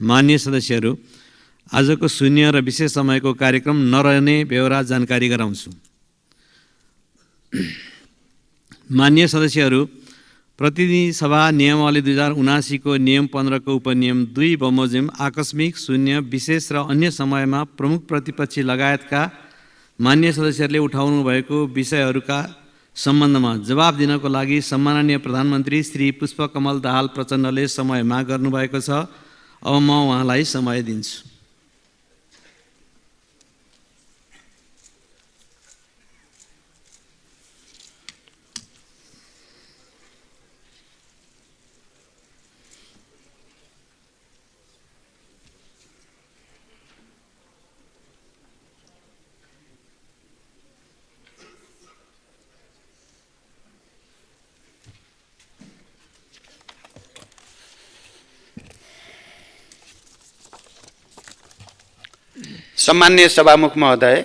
मान्य सदस्यहरू, आजको शून्य र विशेष समयको कार्यक्रम नरहने बेहोरा जानकारी गराउँछु। मान्य सदस्यहरू, प्रतिनिधि सभा नियमावली 2079 को नियम 15 को उपनियम 2 बमोजिम आकस्मिक, शून्य, विशेष र अन्य समयमा प्रमुख प्रतिपक्षी लगायतका मान्य सदस्यहरूले उठाउनु भएको विषयहरूका सम्बन्धमा जवाब दिनको लागि सम्माननीय प्रधानमन्त्री श्री पुष्पकमल दाहाल प्रचण्डले समय माग गर्नुभएको छ। अब म उहाँलाई समय दिन्छु। सम्मान्य सभामुख महोदय,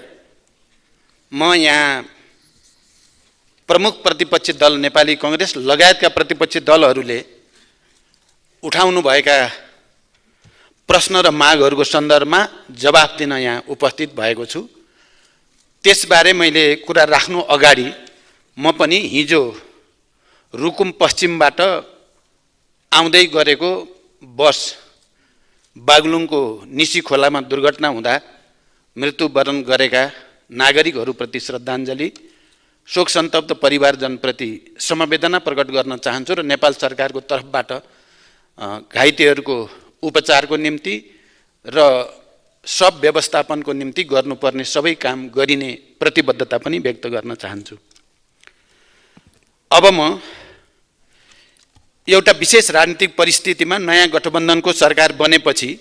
म यहाँ प्रमुख प्रतिपक्षी दल नेपाली कांग्रेस लगायतका प्रतिपक्षी दलहरूले उठाउनु भएका प्रश्न र मागहरूको सन्दर्भमा जवाफ दिन यहाँ उपस्थित भएको छु। त्यसबारे मैले कुरा राख्नु अगाडि म पनि हिजो रुकुम पश्चिमबाट आउँदै गरेको बस बागलुङको निसी खोलामा दुर्घटना हुँदा मृत्युवरण गरेका नागरिकहरूप्रति श्रद्धाञ्जली, शोक सन्तप्त परिवारजनप्रति समवेदना प्रकट गर्न चाहन्छु र नेपाल सरकारको तर्फबाट घाइतेहरूको उपचारको निम्ति र सब व्यवस्थापनको निम्ति गर्नुपर्ने सबै काम गरिने प्रतिबद्धता पनि व्यक्त गर्न चाहन्छु। अब म एउटा विशेष राजनीतिक परिस्थितिमा नयाँ गठबन्धनको सरकार बनेपछि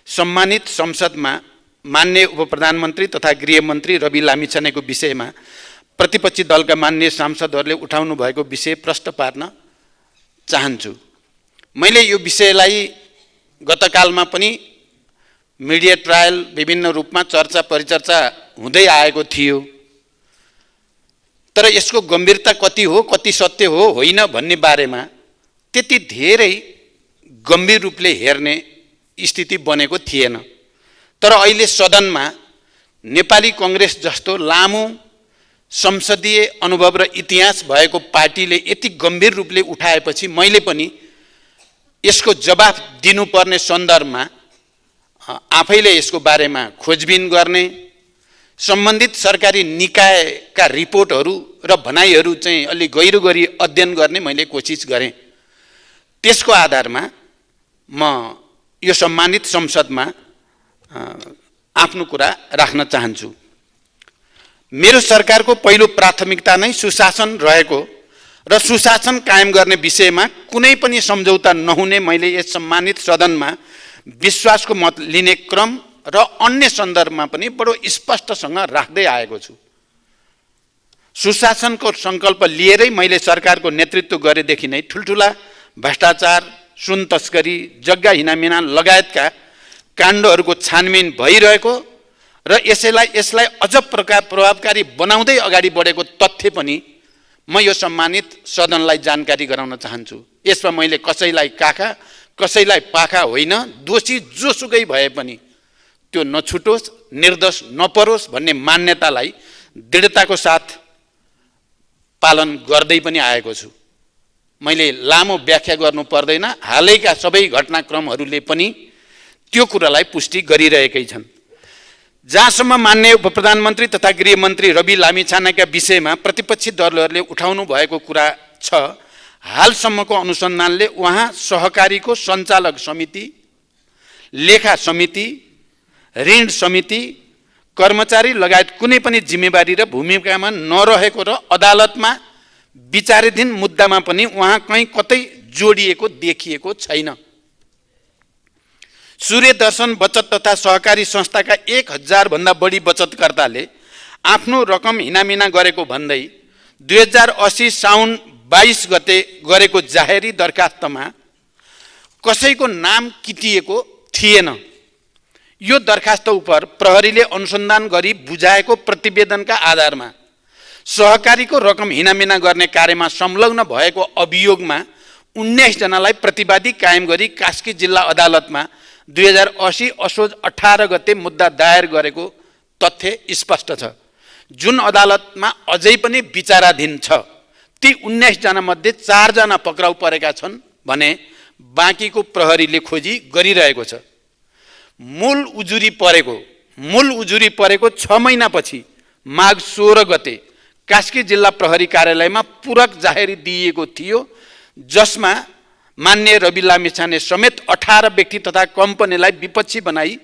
सम्मानित संसदमा मान्य उपप्रधानमन्त्री तथा गृहमन्त्री रवि लामिछानेको विषयमा प्रतिपक्षी दलका मान्य सांसदहरूले उठाउनु भएको विषय प्रश्न पार्न चाहन्छु। मैले यो विषयलाई गतकालमा पनि मिडिया ट्रायल विभिन्न रूपमा चर्चा परिचर्चा हुँदै आएको थियो, तर यसको गम्भीरता कति हो, कति सत्य हो होइन भन्ने बारेमा त्यति धेरै गम्भीर रूपले हेर्ने स्थिति बनेको थिएन। तर अहिले सदनमा नेपाली कांग्रेस जस्तो लामो संसदीय अनुभव र इतिहास भएको पार्टीले यति गम्भीर रूपले उठाएपछि मैले पनि यसको जवाफ दिनुपर्ने सन्दर्भमा आफैले यसको बारेमा खोजबिन गर्ने, सम्बन्धित सरकारी निकायका रिपोर्टहरू र भनाइहरू चाहिँ अलि गहिरो गरी अध्ययन गर्ने मैले कोसिस गरेँ। त्यसको आधारमा म यो सम्मानित संसदमा आफ्नो कुरा राख्न चाहन्छु। मेरो सरकारको पहिलो प्राथमिकता नै सुशासन रहेको र सुशासन कायम गर्ने विषयमा कुनै पनि सम्झौता नहुने मैले यस सम्मानित सदनमा विश्वासको मत लिने क्रम र अन्य सन्दर्भमा पनि बडो स्पष्टसँग राख्दै आएको छु। सुशासनको सङ्कल्प लिएरै मैले सरकारको नेतृत्व गरेदेखि नै ठुल्ठुला भ्रष्टाचार, सुन तस्करी, जग्गा हिनामिना लगायतका काण्डहरूको छानबिन भइरहेको र यसलाई अझ प्रभावकारी बनाउँदै अगाडि बढेको तथ्य पनि म यो सम्मानित सदनलाई जानकारी गराउन चाहन्छु। यसमा मैले कसैलाई काखा कसैलाई पाखा होइन, दोषी जोसुकै भए पनि त्यो नछुटोस्, निर्दोष नपरोस् भन्ने मान्यतालाई दृढताको साथ पालन गर्दै पनि आएको छु। मैले लामो व्याख्या गर्नु पर्दैन, हालैका सबै घटनाक्रमहरूले पनि त्यो कुरालाई पुष्टि गरिरहेकै छन्। जहाँसम्म मान्य उपप्रधानमन्त्री तथा गृहमन्त्री रवि लामिछानेका विषयमा प्रतिपक्षी दलहरूले उठाउनु भएको कुरा छ, हालसम्मको अनुसन्धानले उहाँ सहकारीको सञ्चालक समिति, लेखा समिति, ऋण समिति, कर्मचारी लगायत कुनै पनि जिम्मेवारी र भूमिकामा नरहेको र अदालतमा विचाराधीन मुद्दामा पनि उहाँ कहीँ कतै जोडिएको देखिएको छैन। सूर्य दर्शन बचत तथा सहकारी संस्थाका 1000 भन्दा बढी बचतकर्ताले आफ्नो रकम हिनामिना गरेको भन्दै 2080 साउन 22 गते गरेको जाहेरी दरखास्तमा कसैको नाम किटिएको थिएन। यो दरखास्त उप प्रहरीले अनुसन्धान गरी बुझाएको प्रतिवेदनका आधारमा सहकारीको रकम हिनामिना गर्ने कार्यमा संलग्न भएको अभियोगमा 19 जनालाई प्रतिवादी कायम गरी कास्की जिल्ला अदालतमा 2080 असोज 18 गते मुद्दा दायर गरेको तथ्य स्पष्ट छ, जुन अदालतमा अझै पनि विचाराधीन छ। ती 19 जना मध्ये 4 जना पक्राउ परेका छन् भने बाँकीको प्रहरीले खोजी गरिरहेको छ। मूल उजुरी परेको 6 महिनापछि माघ 16 गते कास्की जिल्ला प्रहरी कार्यालयमा पूरक जाहेरी दिइएको थियो, जसमा मान्य रवि लामिछाने समेत 18 व्यक्ति तथा कम्पनीलाई विपक्षी बनाई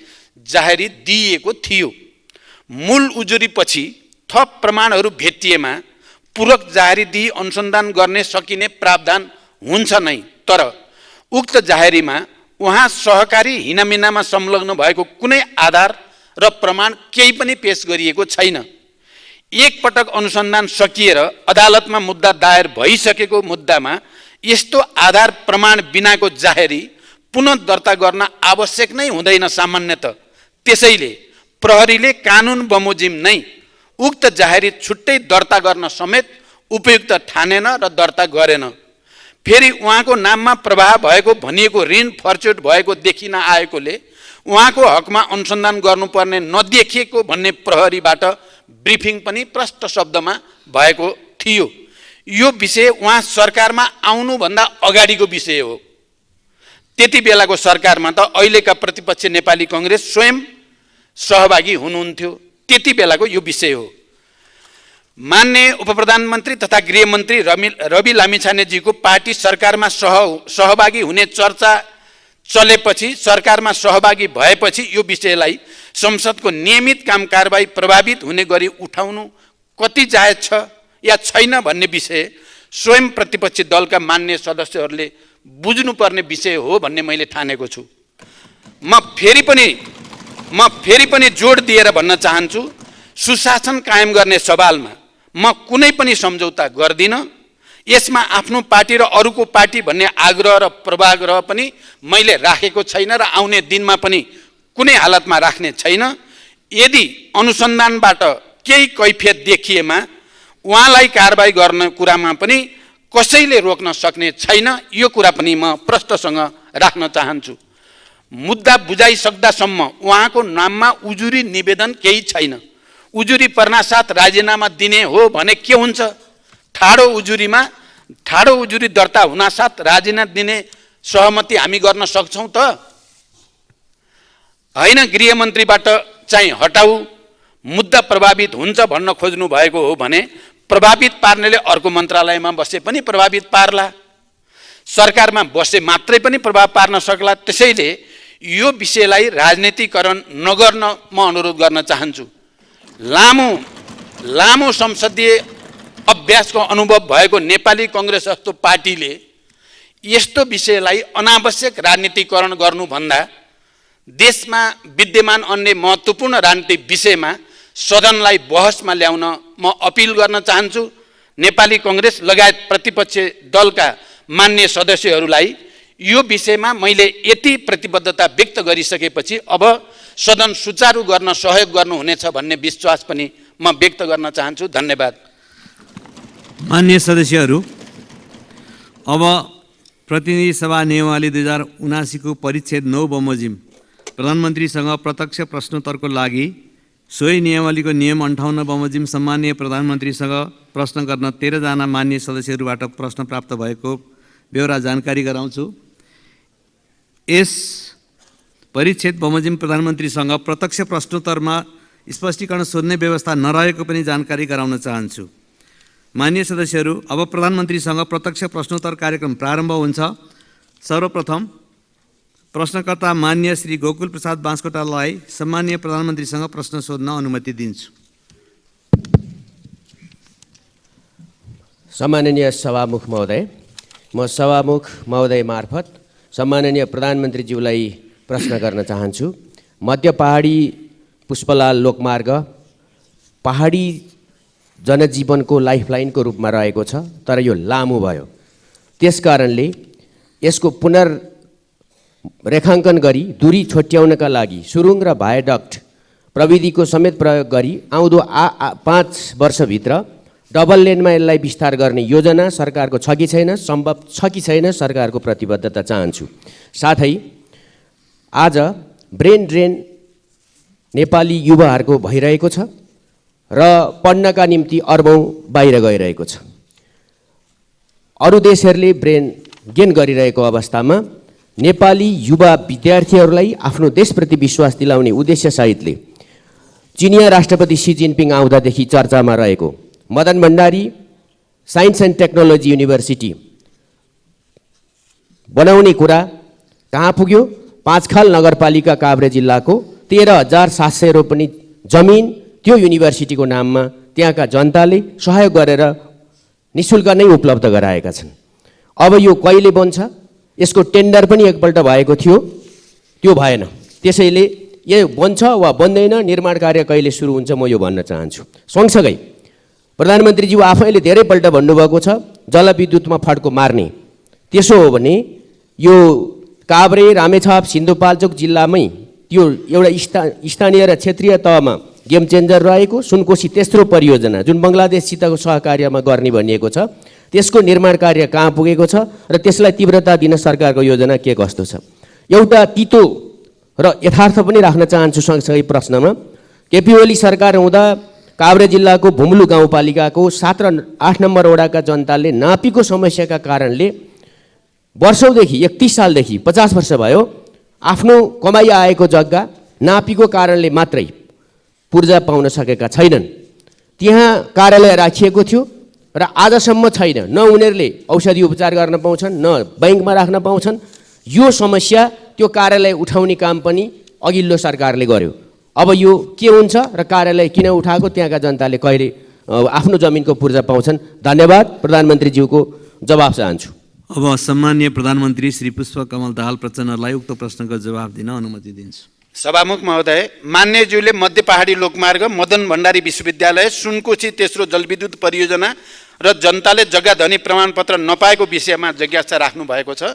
जाहेरी दिइएको थियो। मूल उजुरीपछि थप प्रमाणहरू भेटिएमा पूरक जाहेरी दिई अनुसन्धान गर्ने सकिने प्रावधान हुन्छ नै, तर उक्त जाहेरीमा उहाँ सहकारी हिनामिनामा संलग्न भएको कुनै आधार र प्रमाण केही पनि पेश गरिएको छैन। एकपटक अनुसन्धान सकिएर अदालतमा मुद्दा दायर भइसकेको मुद्दामा यस्तो आधार प्रमाण बिनाको जाहेरी पुनः दर्ता गर्न आवश्यक नै हुँदैन सामान्यतः। त्यसैले प्रहरीले कानुन बमोजिम नै उक्त जाहेरी छुट्टै दर्ता गर्न समेत उपयुक्त ठानेन र दर्ता गरेन। फेरि उहाँको नाममा प्रवाह भएको भनिएको ऋण फर्चुट भएको देखिन आएकोले उहाँको हकमा अनुसन्धान गर्नुपर्ने नदेखिएको भन्ने प्रहरीबाट ब्रिफिङ पनि प्रष्ट शब्दमा भएको थियो। यो विषय उहाँ सरकारमा आउनुभन्दा अगाडिको विषय हो। त्यति बेलाको सरकारमा त अहिलेका प्रतिपक्ष नेपाली कांग्रेस स्वयं सहभागी हुनुहुन्थ्यो। त्यति बेलाको यो विषय हो। मान्य उपप्रधानमन्त्री तथा गृहमन्त्री रवि लामिछानेजीको पार्टी सरकारमा सहभागी हुने चर्चा चलेपछि, सरकारमा सहभागी भएपछि यो विषयलाई संसदको नियमित काम कारबाही प्रभावित हुने गरी उठाउनु कति जायज छ या छैन भन्ने विषय स्वयं प्रतिपक्षी दलका मान्य सदस्यहरूले बुझ्नुपर्ने विषय हो भन्ने मैले ठानेको छु। म फेरि पनि जोड दिएर भन्न चाहन्छु, सुशासन कायम गर्ने सवालमा म कुनै पनि सम्झौता गर्दिन। यसमा आफ्नो पार्टी र अरूको पार्टी भन्ने आग्रह र पूर्वाग्रह पनि मैले राखेको छैन र आउने दिनमा पनि कुनै हालतमा राख्ने छैन। यदि अनुसन्धानबाट केही कैफियत देखिएमा उहाँलाई कारबाही गर्ने कुरामा पनि कसैले रोक्न सक्ने छैन। यो कुरा पनि म प्रष्टसँग राख्न चाहन्छु। मुद्दा बुझाइसक्दासम्म उहाँको नाममा उजुरी निवेदन केही छैन। उजुरी पर्नासाथ राजीनामा दिने हो भने के हुन्छ? ठाडो उजुरी दर्ता हुनासाथ राजीनामा दिने सहमति हामी गर्न सक्छौँ त? हैन, गृहमन्त्रीबाट चाहिँ हटाऊ, मुद्दा प्रभावित हुन्छ भन्न खोज्नु भएको हो भने प्रभावित पार्नेले अर्को मन्त्रालयमा बसे पनि प्रभावित पार्ला, सरकारमा बसे मात्रै पनि प्रभाव पार्न सक्ला। त्यसैले यो विषयलाई राजनीतिकरण नगर्न म अनुरोध गर्न चाहन्छु। लामो संसदीय अभ्यासको अनुभव भएको नेपाली कांग्रेस जस्तो पार्टीले यस्तो विषयलाई अनावश्यक राजनीतिकरण गर्नुभन्दा देशमा विद्यमान अन्य महत्त्वपूर्ण राजनीतिक विषयमा सदनलाई बहसमा ल्याउन म अपिल गर्न चाहन्छु। नेपाली कांग्रेस लगायत प्रतिपक्ष दलका मान्य सदस्यहरूलाई यो विषयमा मैले यति प्रतिबद्धता व्यक्त गरिसकेपछि अब सदन सुचारू गर्न सहयोग गर्नुहुनेछ भन्ने विश्वास पनि म व्यक्त गर्न चाहन्छु। धन्यवाद। मान्य सदस्यहरू, अब प्रतिनिधि सभा नियमावली 2079 को परिच्छेद 9 बमोजिम प्रधानमन्त्रीसँग प्रत्यक्ष प्रश्नोत्तरको लागि सोही नियमावलीको नियम 58 बमोजिम सम्माननीय प्रधानमन्त्रीसँग प्रश्न गर्न 13 जना मान्य सदस्यहरूबाट प्रश्न प्राप्त भएको ब्यौरा जानकारी गराउँछु। यस परिच्छेद बमोजिम प्रधानमन्त्रीसँग प्रत्यक्ष प्रश्नोत्तरमा स्पष्टीकरण सोध्ने व्यवस्था नरहेको पनि जानकारी गराउन चाहन्छु। मान्य सदस्यहरू, अब प्रधानमन्त्रीसँग प्रत्यक्ष प्रश्नोत्तर कार्यक्रम प्रारम्भ हुन्छ। सर्वप्रथम प्रश्नकर्ता मान्य श्री गोकुल प्रसाद बाँसकोटालाई सम्माननीय प्रधानमन्त्रीसँग प्रश्न सोध्न अनुमति दिन्छु। सम्माननीय सभामुख महोदय, म सभामुख महोदय मार्फत सम्माननीय प्रधानमन्त्रीज्यूलाई प्रश्न गर्न चाहन्छु। मध्य पहाडी पुष्पलाल लोकमार्ग पहाडी जनजीवनको लाइफलाइनको रूपमा रहेको छ, तर यो लामो भयो। त्यसकारणले यसको पुनर्रेखाङ्कन गरी दूरी छोट्याउनका लागि सुरुङ र भायाडक्ट प्रविधिको समेत प्रयोग गरी आउँदो 5 वर्षभित्र डबल लेनमा यसलाई विस्तार गर्ने योजना सरकारको छ कि छैन, सम्भव छ कि छैन, सरकारको प्रतिबद्धता चाहन्छु। साथै आज ब्रेन ड्रेन नेपाली युवाहरूको भइरहेको छ र पढ्नका निम्ति अरबौँ बाहिर गइरहेको छ। अरू देशहरूले ब्रेन गेन गरिरहेको अवस्थामा नेपाली युवा विद्यार्थीहरूलाई आफ्नो देशप्रति विश्वास दिलाउने उद्देश्यसहितले चिनिया राष्ट्रपति सी जिनपिङ आउँदादेखि चर्चामा रहेको Madan Bhandari science and technology university बनाउने कुरा कहाँ पुग्यो? पाँचखाल नगरपालिका काभ्रे जिल्लाको 13,700 रोपनी जमिन त्यो युनिभर्सिटीको नाममा त्यहाँका जनताले सहयोग गरेर निःशुल्क नै उपलब्ध गराएका छन्। अब यो कहिले बन्छ? यसको टेन्डर पनि एकपल्ट भएको थियो, त्यो भएन। त्यसैले यो बन्छ वा बन्दैन, निर्माण कार्य कहिले सुरु हुन्छ, म यो भन्न चाहन्छु। सँगसँगै प्रधानमन्त्रीज्यू आफैले धेरैपल्ट भन्नुभएको छ जलविद्युतमा फड्को मार्ने। त्यसो हो भने यो काभ्रे, रामेछाप, सिन्धुपाल्चोक जिल्लामै त्यो एउटा स्थानीय र क्षेत्रीय तहमा गेम चेन्जर रहेको सुनकोशी तेस्रो परियोजना जुन बङ्गलादेशसितको सहकार्यमा गर्ने भनिएको छ, त्यसको निर्माण कार्य कहाँ पुगेको छ र त्यसलाई तीव्रता दिन सरकारको योजना के कस्तो छ? एउटा तितो र यथार्थ पनि राख्न चाहन्छु सँगसँगै प्रश्नमा। केपी ओली सरकार हुँदा काभ्रे जिल्लाको भुम्लु गाउँपालिकाको 7 र 8 नम्बर वडाका जनताले नापीको समस्याका कारणले वर्षौँदेखि 31 सालदेखि 50 वर्ष भयो आफ्नो कमाई आएको जग्गा नापीको कारणले मात्रै पूर्जा पाउन सकेका छैनन्। त्यहाँ कार्यालय राखिएको थियो र आजसम्म छैन। न उनीहरूले औषधि उपचार गर्न पाउँछन्, न बैङ्कमा राख्न पाउँछन्। यो समस्या त्यो कार्यालय उठाउने काम पनि अघिल्लो सरकारले गर्यो। अब यो के हुन्छ र कार्यालय किन उठाएको, त्यहाँका जनताले कहिले आफ्नो जमिनको पूर्जा पाउँछन्? धन्यवाद। प्रधानमन्त्रीज्यूको जवाब चाहन्छु। अब सम्माननीय प्रधानमन्त्री श्री पुष्पकमल दाहाल प्रचण्डलाई उक्त प्रश्नको जवाब दिन अनुमति दिन्छु। सभामुख महोदय, मान्यज्यूले मध्य पहाडी लोकमार्ग, मदन भण्डारी विश्वविद्यालय, सुनकोशी तेस्रो जलविद्युत परियोजना र जनताले जग्गा धनी प्रमाणपत्र नपाएको विषयमा जिज्ञासा राख्नु भएको छ।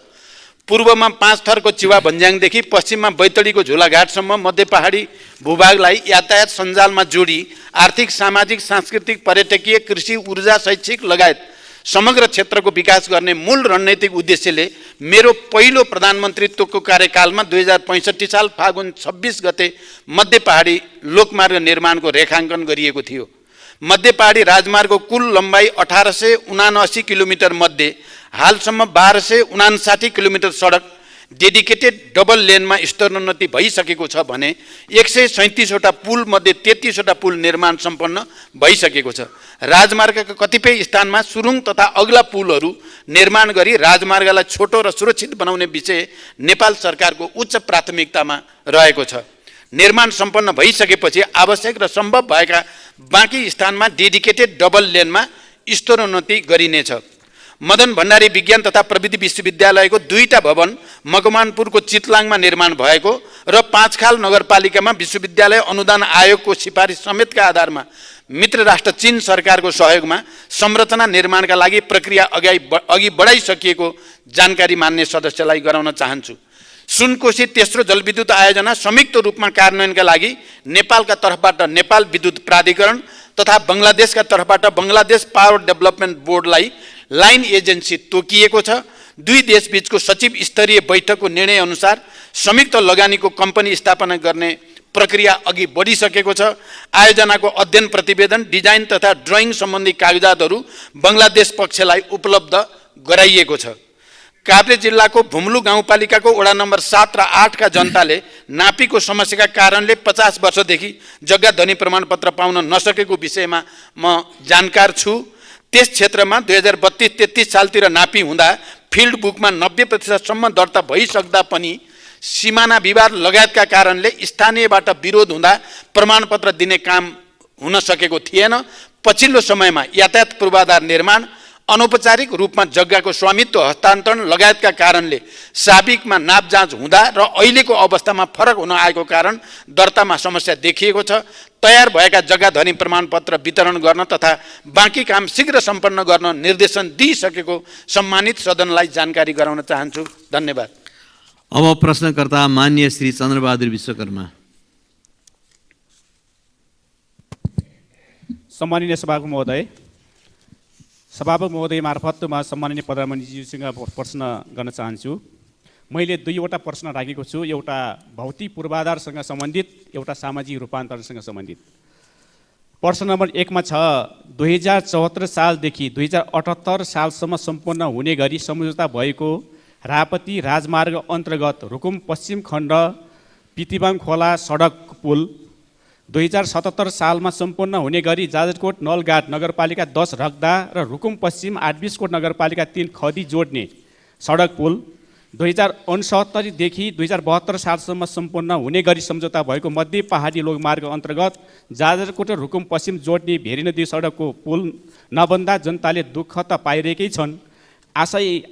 पूर्वमा 5 थरको चिवा भन्ज्याङदेखि पश्चिममा बैतडीको झोलाघाटसम्म मध्य पहाडी भूभागलाई यातायात सञ्जालमा जोडी आर्थिक, सामाजिक, सांस्कृतिक, पर्यटकीय, कृषि, ऊर्जा, शैक्षिक लगायत समग्र क्षेत्रको विकास गर्ने मूल रणनीतिक उद्देश्यले मेरो पहिलो प्रधानमन्त्रीत्वको कार्यकालमा 2065 साल फागुन 26 गते मध्य पहाडी लोकमार्ग निर्माणको रेखाङ्कन गरिएको थियो। मध्य पहाडी राजमार्गको कुल लम्बाइ 1879 किलोमिटर मध्ये हालसम्म 1259 किलोमिटर सडक डेडिकेटेड डबल लेनमा स्तरोन्नति भइसकेको छ भने 137वटा पुल मध्ये 33वटा पुल निर्माण सम्पन्न भइसकेको छ। राजमार्गका कतिपय स्थानमा सुरुङ तथा अग्ला पुलहरू निर्माण गरी राजमार्गलाई छोटो र सुरक्षित बनाउने विषय नेपाल सरकारको उच्च प्राथमिकतामा रहेको छ। निर्माण सम्पन्न भइसकेपछि आवश्यक र सम्भव भएका बाँकी स्थानमा डेडिकेटेड डबल लेनमा स्तरोन्नति गरिनेछ। मदन भण्डारी विज्ञान तथा प्रविधि विश्वविद्यालयको 2टा भवन मकवानपुरको चितलाङमा निर्माण भएको र पाँचखाल नगरपालिकामा विश्वविद्यालय अनुदान आयोगको सिफारिस समेतका आधारमा मित्र राष्ट्र चीन सरकारको सहयोगमा संरचना निर्माणका लागि प्रक्रिया अघि बढाइसकिएको जानकारी मान्य सदस्यलाई गराउन चाहन्छु। सुनकोशी तेस्रो जलविद्युत आयोजना संयुक्त रूपमा कार्यान्वयनका लागि नेपालका तर्फबाट नेपाल विद्युत प्राधिकरण तथा बङ्गलादेशका तर्फबाट बङ्गलादेश पावर डेभलपमेन्ट बोर्डलाई लाइन एजेन्सी तोकिएको छ। दुई देशबीचको सचिव स्तरीय बैठकको निर्णय अनुसार संयुक्त लगानीको कम्पनी स्थापना गर्ने प्रक्रिया अघि बढिसकेको छ। आयोजनाको अध्ययन प्रतिवेदन, डिजाइन तथा ड्रइङ सम्बन्धी कागजातहरू बङ्गलादेश पक्षलाई उपलब्ध गराइएको छ। काभ्रे जिल्लाको भुम्लु गाउँपालिकाको वडा नम्बर 7 र 8 का जनताले नापीको समस्याका कारणले 50 वर्षदेखि जग्गा धनी प्रमाणपत्र पाउन नसकेको विषयमा म जानकार छु। त्यस क्षेत्रमा 2032-33 सालतिर नापी हुँदा फिल्ड बुकमा 90% सम्म दर्ता भइसक्दा पनि सीमाना विवाद लगायतका कारणले स्थानीयबाट विरोध हुँदा प्रमाणपत्र दिने काम हुन सकेको थिएन। पछिल्लो समयमा यातायात पूर्वाधार निर्माण, अनौपचारिक रूपमा जग्गाको स्वामित्व हस्तान्तरण लगायतका कारणले साबिकमा नाप जाँच हुँदा र अहिलेको अवस्थामा फरक हुन आएको कारण दर्तामा समस्या देखिएको छ। तयार भएका जग्गा धनी प्रमाणपत्र वितरण गर्न तथा बाँकी काम शीघ्र सम्पन्न गर्न निर्देशन दिइसकेको सम्मानित सदनलाई जानकारी गराउन चाहन्छु। धन्यवाद। अब प्रश्नकर्ता मान्य श्री चन्द्रबहादुर विश्वकर्मा। सम्माननीय सभामुख महोदय, सभामुख महोदय मार्फत म सम्माननीय प्रधानमन्त्रीज्यूसँग प्रश्न गर्न चाहन्छु। मैले दुईवटा प्रश्न राखेको छु, एउटा भौतिक पूर्वाधारसँग सम्बन्धित, एउटा सामाजिक रूपान्तरणसँग सम्बन्धित। प्रश्न नम्बर 1 मा छ 2074 सालदेखि 2078 सालसम्म सम्पन्न हुने गरी सम्झौता भएको रापती राजमार्ग अन्तर्गत रुकुम पश्चिम खण्ड पितिबाङ खोला सडक पुल 2077 सालमा सम्पन्न हुने गरी जाजरकोट नलघाट नगरपालिका 10 रक्दा र रुकुम पश्चिम 8 बिसकोट नगरपालिका 3 खदी जोड्ने सडक पुल 2069 देखि 2072 सालसम्म सम्पन्न हुने गरी सम्झौता भएको मध्य पहाडी लोकमार्ग अन्तर्गत जाजरकोट र रुकुम पश्चिम जोड्ने भेरी नदी सडकको पुल नबन्दा जनताले दुःख त पाइरहेकै छन्।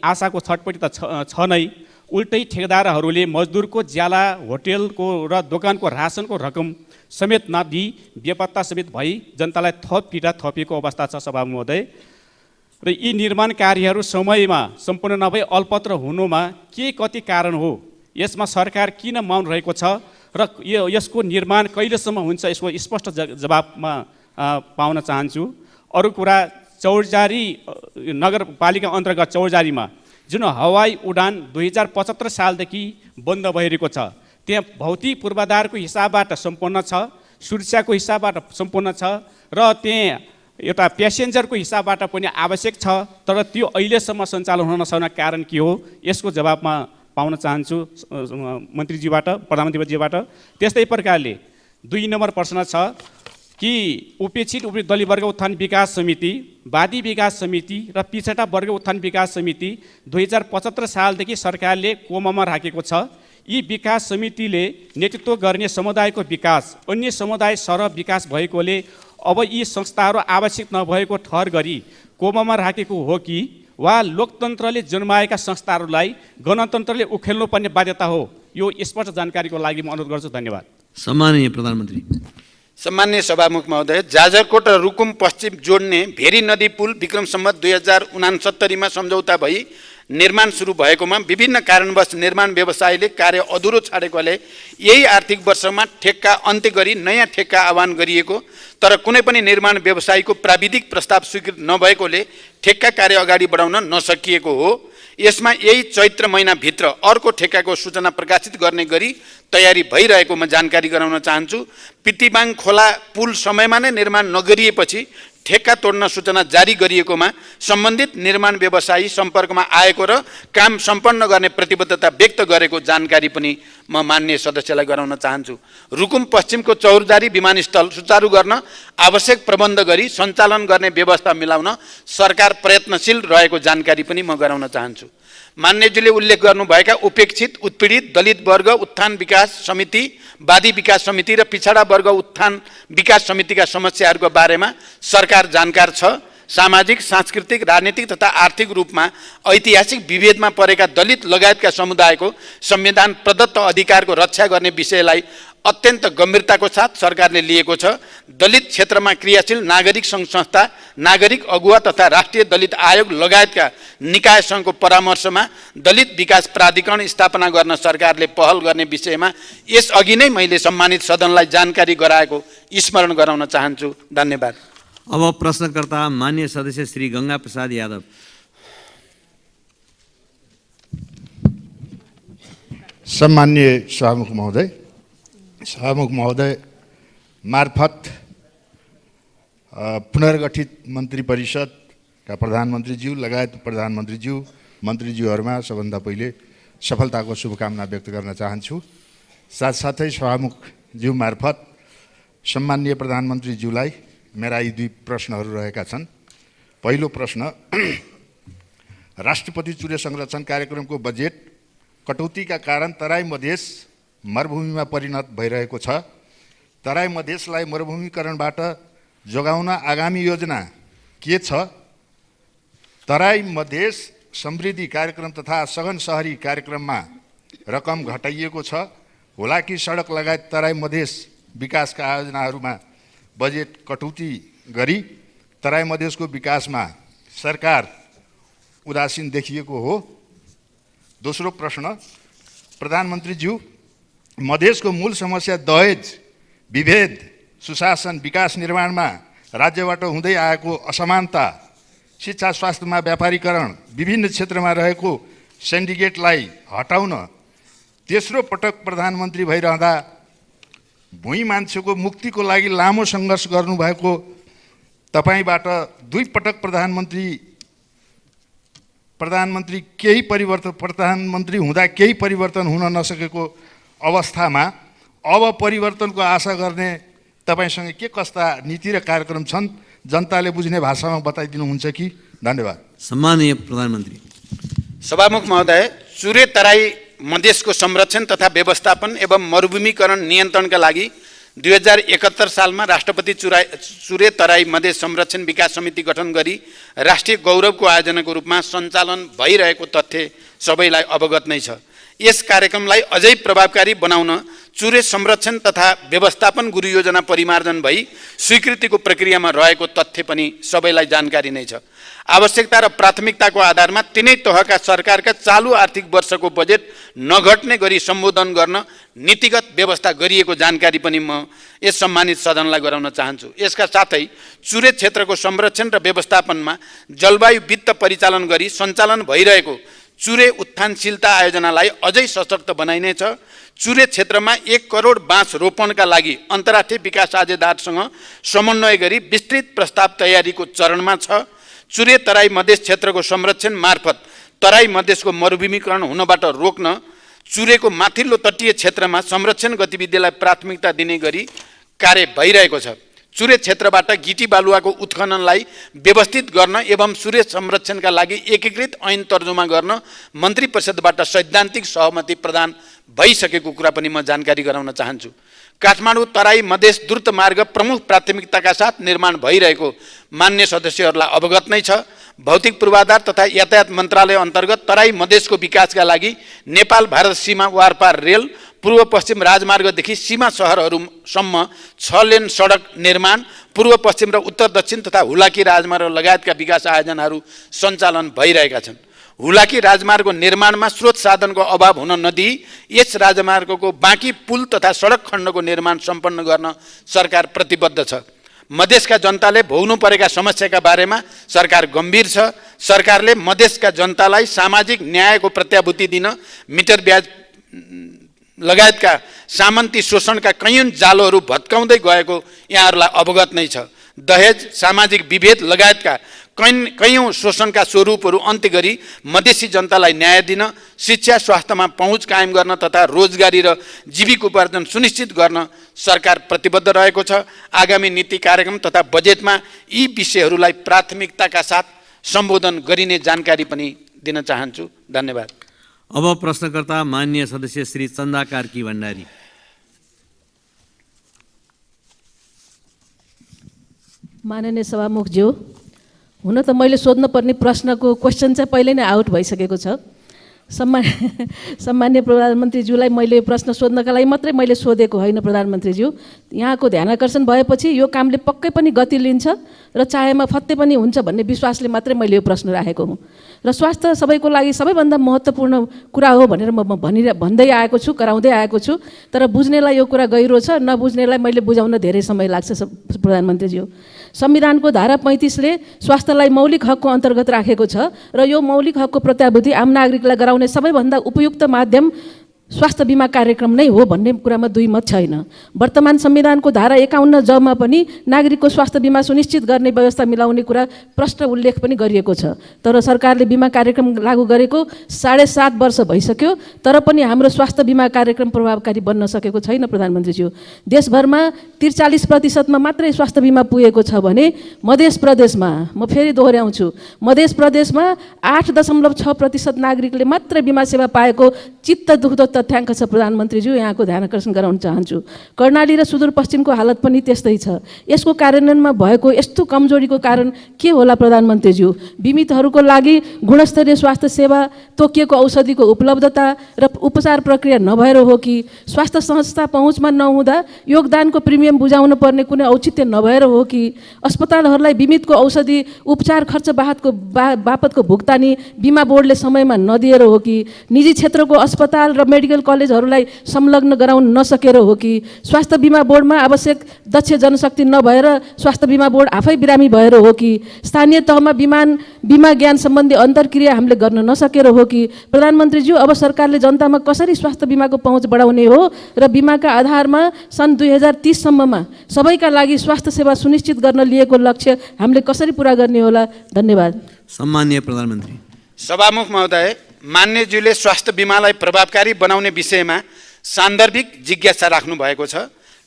आशाको छटपटी त छ नै, उल्टै ठेकेदारहरूले मजदुरको ज्याला, होटेलको र दोकानको रासनको रकम समेत नदिई बेपत्ता समेत भई जनतालाई थप पीडा थपिएको अवस्था छ सभामुख महोदय। र यी निर्माण कार्यहरू समयमा सम्पूर्ण नभई अल्पत्र हुनुमा के कति कारण हो? यसमा सरकार किन मौन रहेको छ र यसको निर्माण कहिलेसम्म हुन्छ, यसको स्पष्ट जवाबमा पाउन चाहन्छु। अरू कुरा, चौरजारी नगरपालिका अन्तर्गत चौरजारीमा जुन हवाई उडान 2075 सालदेखि बन्द भइरहेको छ, त्यहाँ भौतिक पूर्वाधारको हिसाबबाट सम्पन्न छ, सुरक्षाको हिसाबबाट सम्पन्न छ र त्यहाँ एउटा प्यासेन्जरको हिसाबबाट पनि आवश्यक छ, तर त्यो अहिलेसम्म सञ्चालन हुन नसक्ने कारण के हो? यसको जवाबमा पाउन चाहन्छु मन्त्रीज्यूबाट, प्रधानमन्त्रीज्यूबाट। त्यस्तै प्रकारले 2 नम्बर प्रश्न छ कि उपेक्षित दलित वर्ग उत्थान विकास समिति, वादी विकास समिति र पिछडा वर्ग उत्थान विकास समिति 2075 सालदेखि सरकारले कोमामा राखेको छ। यी विकास समितिले नेतृत्व गर्ने समुदायको विकास, अन्य समुदाय सरह विकास भएकोले अब यी संस्थाहरू आवश्यक नभएको ठहर गरी कोमामा राखेको हो कि वा लोकतन्त्रले जन्माएका संस्थाहरूलाई गणतन्त्रले उखेल्नुपर्ने बाध्यता हो? यो स्पष्ट जानकारीको लागि म अनुरोध गर्छु। धन्यवाद। सम्माननीय प्रधानमन्त्री। सम्माननीय सभामुख महोदय, जाजरकोट र रुकुम पश्चिम जोड्ने भेरी नदी पुल विक्रम सम्वत 2069 मा सम्झौता भई निर्माण सुरु भएकोमा विभिन्न कारणवश निर्माण व्यवसायले कार्य अधुरो छाडेकोले यही आर्थिक वर्षमा ठेक्का अन्त्य गरी नयाँ ठेक्का आह्वान गरिएको, तर कुनै पनि निर्माण व्यवसायीको प्राविधिक प्रस्ताव स्वीकृत नभएकोले ठेक्का कार्य अगाडि बढाउन नसकिएको हो। यसमा यही चैत्र महिनाभित्र अर्को ठेक्काको सूचना प्रकाशित गर्ने गरी तयारी भइरहेकोमा जानकारी गराउन चाहन्छु। पितिबाङ खोला पुल समयमा नै निर्माण नगरिएपछि ठेक्का तोड्न सूचना जारी गरिएकोमा सम्बन्धित निर्माण व्यवसायी सम्पर्कमा आएको र काम सम्पन्न गर्ने प्रतिबद्धता व्यक्त गरेको जानकारी पनि म माननीय सदस्यलाई गराउन चाहन्छु। रुकुम पश्चिमको चौरजारी विमानस्थल सुचारू गर्न आवश्यक प्रबन्ध गरी सञ्चालन गर्ने व्यवस्था मिलाउन सरकार प्रयत्नशील रहेको जानकारी पनि म गराउन चाहन्छु। मान्यज्यूले उल्लेख गर्नुभएका उपेक्षित उत्पीडित दलित वर्ग उत्थान विकास समिति, वादी विकास समिति र पिछडा वर्ग उत्थान विकास समितिका समस्याहरूको बारेमा सरकार जानकार छ। सामाजिक, सांस्कृतिक, राजनीतिक तथा आर्थिक रूपमा ऐतिहासिक विभेदमा परेका दलित लगायतका समुदायको संविधान प्रदत्त अधिकारको रक्षा गर्ने विषयलाई अत्यन्त गम्भीरताको साथ सरकारले लिएको छ। दलित क्षेत्रमा क्रियाशील नागरिक सङ्घ संस्था, नागरिक अगुवा तथा राष्ट्रिय दलित आयोग लगायतका निकायसँगको परामर्शमा दलित विकास प्राधिकरण स्थापना गर्न सरकारले पहल गर्ने विषयमा यसअघि नै मैले सम्मानित सदनलाई जानकारी गराएको स्मरण गराउन चाहन्छु। धन्यवाद। अब प्रश्नकर्ता मान्य सदस्य श्री गंगा प्रसाद यादव। सम्मान्य सभामुख महोदय मार्फत पुनर्गठित मन्त्री परिषदका प्रधानमन्त्रीज्यू लगायत प्रधानमन्त्रीज्यू, मन्त्रीज्यूहरूमा सबभन्दा पहिले सफलताको शुभकामना व्यक्त गर्न चाहन्छु। साथसाथै सभामुखज्यू मार्फत सम्मान्य प्रधानमन्त्रीज्यूलाई मेरा यी 2 प्रश्नहरू रहेका छन्। पहिलो प्रश्न, राष्ट्रपति चुरे संरक्षण कार्यक्रमको बजेट कटौतीका कारण तराई मधेस मरुभूमिमा परिणत भइरहेको छ। तराई मधेसलाई मरुभूमिकरणबाट जोगाउन आगामी योजना के छ? तराई मधेस समृद्धि कार्यक्रम तथा सघन सहरी कार्यक्रममा रकम घटाइएको छ होला कि सडक लगायत तराई मधेस विकासका आयोजनाहरूमा बजेट कटौती गरी तराई मधेसको विकासमा सरकार उदासीन देखिएको हो? दोस्रो प्रश्न, प्रधानमन्त्रीज्यू, मधेसको मूल समस्या दहेज, विभेद, सुशासन, विकास निर्माणमा राज्यबाट हुँदै आएको असमानता शिक्षा स्वास्थ्यमा व्यापारीकरण, विभिन्न क्षेत्रमा रहेको सिन्डिकेटलाई हटाउन तेस्रो पटक प्रधानमन्त्री भइरहँदा भुइँ मान्छेको मुक्तिको लागि लामो सङ्घर्ष गर्नुभएको तपाईँबाट दुई पटक प्रधानमन्त्री हुँदा केही परिवर्तन हुन नसकेको अवस्थामा अब परिवर्तनको आशा गर्ने तपाईँसँग के कस्ता नीति र कार्यक्रम छन्, जनताले बुझ्ने भाषामा बताइदिनुहुन्छ कि? धन्यवाद। सम्माननीय प्रधानमन्त्री। सभामुख महोदय, चुरे तराई मधेसको संरक्षण तथा व्यवस्थापन एवं मरुभूमिकरण नियन्त्रणका लागि 2071 सालमा राष्ट्रपति चुरे तराई मधेस संरक्षण विकास समिति गठन गरी राष्ट्रिय गौरवको आयोजनाको रूपमा सञ्चालन भइरहेको तथ्य सबैलाई अवगत नै छ। यस कार्यक्रमलाई अझै प्रभावकारी बनाउन चुरे संरक्षण तथा व्यवस्थापन गुरु योजना परिमार्जन भई स्वीकृतिको प्रक्रियामा रहेको तथ्य पनि सबैलाई जानकारी नै छ। आवश्यकता र प्राथमिकताको आधारमा तिनै तहका सरकारका चालु आर्थिक वर्षको बजेट नघट्ने गरी सम्बोधन गर्न नीतिगत व्यवस्था गरिएको जानकारी पनि म यस सम्मानित सदनलाई गराउन चाहन्छु। यसका साथै चुरे क्षेत्रको संरक्षण र व्यवस्थापनमा जलवायु वित्त परिचालन गरी सञ्चालन भइरहेको चुरे उत्थानशीलता आयोजनालाई अझै सशक्त बनाइनेछ। चुरे क्षेत्रमा 1 करोड बाँस रोपणका लागि अन्तर्राष्ट्रिय विकास साझेदारसँग समन्वय गरी विस्तृत प्रस्ताव तयारीको चरणमा छ। चुरे तराई मधेस क्षेत्रको संरक्षण मार्फत तराई मधेसको मरुभूमिकरण हुनबाट रोक्न चुरेको माथिल्लो तटीय क्षेत्रमा संरक्षण गतिविधिलाई प्राथमिकता दिने गरी कार्य भइरहेको छ। चुरे क्षेत्रबाट गिटी बालुवाको उत्खननलाई व्यवस्थित गर्न एवं चुरे संरक्षणका लागि एकीकृत ऐन तर्जुमा गर्न मन्त्री परिषदबाट सैद्धान्तिक सहमति प्रदान भइसकेको कुरा पनि म जानकारी गराउन चाहन्छु। काठमाडौँ तराई मधेस द्रुत मार्ग प्रमुख प्राथमिकताका साथ निर्माण भइरहेको मान्य सदस्यहरूलाई अवगत नै छ। भौतिक पूर्वाधार तथा यातायात मन्त्रालय अन्तर्गत तराई मधेसको विकासका लागि नेपाल भारत सीमा वारपार रेल, पूर्व पश्चिम राजमार्गदेखि सीमा सहरहरूसम्म 6 लेन सडक निर्माण, पूर्व पश्चिम र उत्तर दक्षिण तथा हुलाकी राजमार्ग लगायतका विकास आयोजनाहरू सञ्चालन भइरहेका छन्। हुलाकी राजमार्गको निर्माणमा स्रोत साधनको अभाव हुन नदिई यस राजमार्गको बाँकी पुल तथा सडक खण्डको निर्माण सम्पन्न गर्न सरकार प्रतिबद्ध छ। मधेसका जनताले भोग्नु परेका समस्याका बारेमा सरकार गम्भीर छ। सरकारले मधेसका जनतालाई सामाजिक न्यायको प्रत्याभूति दिन मिटर ब्याज लगायतका सामन्ती शोषणका कैयौँ जालोहरू भत्काउँदै गएको यहाँहरूलाई अवगत नै छ। दहेज, सामाजिक विभेद लगायतका कैयौँ शोषणका स्वरूपहरू अन्त्य गरी मधेसी जनतालाई न्याय दिन, शिक्षा स्वास्थ्यमा पहुँच कायम गर्न तथा रोजगारी र जीविकोपार्जन सुनिश्चित गर्न सरकार प्रतिबद्ध रहेको छ। आगामी नीति कार्यक्रम तथा बजेटमा यी विषयहरूलाई प्राथमिकताका साथ सम्बोधन गरिने जानकारी पनि दिन चाहन्छु। धन्यवाद। अब प्रश्नकर्ता माननीय सदस्य श्री चन्दा कार्की भण्डारी। माननीय सभामुखज्यू, हुन त मैले सोध्नुपर्ने प्रश्नको क्वेसन चाहिँ पहिले नै आउट भइसकेको छ। सम्मान्य प्रधानमन्त्रीज्यूलाई मैले प्रश्न सोध्नका लागि मात्रै मैले सोधेको होइन। प्रधानमन्त्रीज्यू, यहाँको ध्यानाकर्षण भएपछि यो कामले पक्कै पनि गति लिन्छ र चाहेमा फत्ते पनि हुन्छ भन्ने विश्वासले मात्रै मैले यो प्रश्न राखेको हुँ। र स्वास्थ्य सबैको लागि सबैभन्दा महत्त्वपूर्ण कुरा हो भनेर म भन्दै आएको छु, कराउँदै आएको छु। तर बुझ्नेलाई यो कुरा गहिरो छ, नबुझ्नेलाई मैले बुझाउन धेरै समय लाग्छ। प्रधानमन्त्रीज्यू, संविधानको धारा 35ले स्वास्थ्यलाई मौलिक हकको अन्तर्गत राखेको छ र यो मौलिक हकको प्रत्याभूति आम नागरिकलाई गराउने सबैभन्दा उपयुक्त माध्यम स्वास्थ्य बिमा कार्यक्रम नै हो भन्ने कुरामा दुई मत छैन। वर्तमान संविधानको धारा 51 जमा पनि नागरिकको स्वास्थ्य बिमा सुनिश्चित गर्ने व्यवस्था मिलाउने कुरा प्रष्ट उल्लेख पनि गरिएको छ। तर सरकारले बिमा कार्यक्रम लागू गरेको 7.5 वर्ष भइसक्यो, तर पनि हाम्रो स्वास्थ्य बिमा कार्यक्रम प्रभावकारी बन्न सकेको छैन। प्रधानमन्त्रीज्यू, देशभरमा 43% मात्रै स्वास्थ्य बिमा पुगेको छ भने मध्य प्रदेशमा, म फेरि दोहोऱ्याउँछु, मध्य प्रदेशमा 8.6% नागरिकले मात्रै बिमा सेवा पाएको चित्त दुख्दो तथ्याङ्क छ। प्रधानमन्त्रीज्यू, यहाँको ध्यान आकर्षण गराउन चाहन्छु। कर्णाली र सुदूरपश्चिमको हालत पनि त्यस्तै छ। यसको कार्यान्वयनमा भएको यस्तो कमजोरीको कारण के होला? प्रधानमन्त्रीज्यू, बिमितहरूको लागि गुणस्तरीय स्वास्थ्य सेवा, तोकिएको औषधिको उपलब्धता र उपचार प्रक्रिया नभएर हो कि स्वास्थ्य संस्था पहुँचमा नहुँदा योगदानको प्रिमियम बुझाउनु पर्ने कुनै औचित्य नभएर हो कि अस्पतालहरूलाई बिमितको औषधि उपचार खर्च बापतको भुक्तानी बिमा बोर्डले समयमा नदिएर हो कि निजी क्षेत्रको अस्पताल र मेडिकल कलेजहरूलाई संलग्न गराउन नसकेर हो कि स्वास्थ्य बिमा बोर्डमा आवश्यक दक्ष जनशक्ति नभएर स्वास्थ्य बिमा बोर्ड आफै बिरामी भएर हो कि स्थानीय तहमा बिमा ज्ञान सम्बन्धी अन्तर्क्रिया हामीले गर्न नसकेर हो कि प्रधानमन्त्रीज्यू अब सरकारले जनतामा कसरी स्वास्थ्य बिमाको पहुँच बढाउने हो र बिमाका आधारमा सन् 2030 सम्ममा सबैका लागि स्वास्थ्य सेवा सुनिश्चित गर्न लिएको लक्ष्य हामीले कसरी पुरा गर्ने होला? धन्यवाद। सम्माननीय प्रधानमन्त्री। सभामुख महोदय, मान्यज्यूले स्वास्थ्य बिमालाई प्रभावकारी बनाउने विषयमा सान्दर्भिक जिज्ञासा राख्नु भएको छ।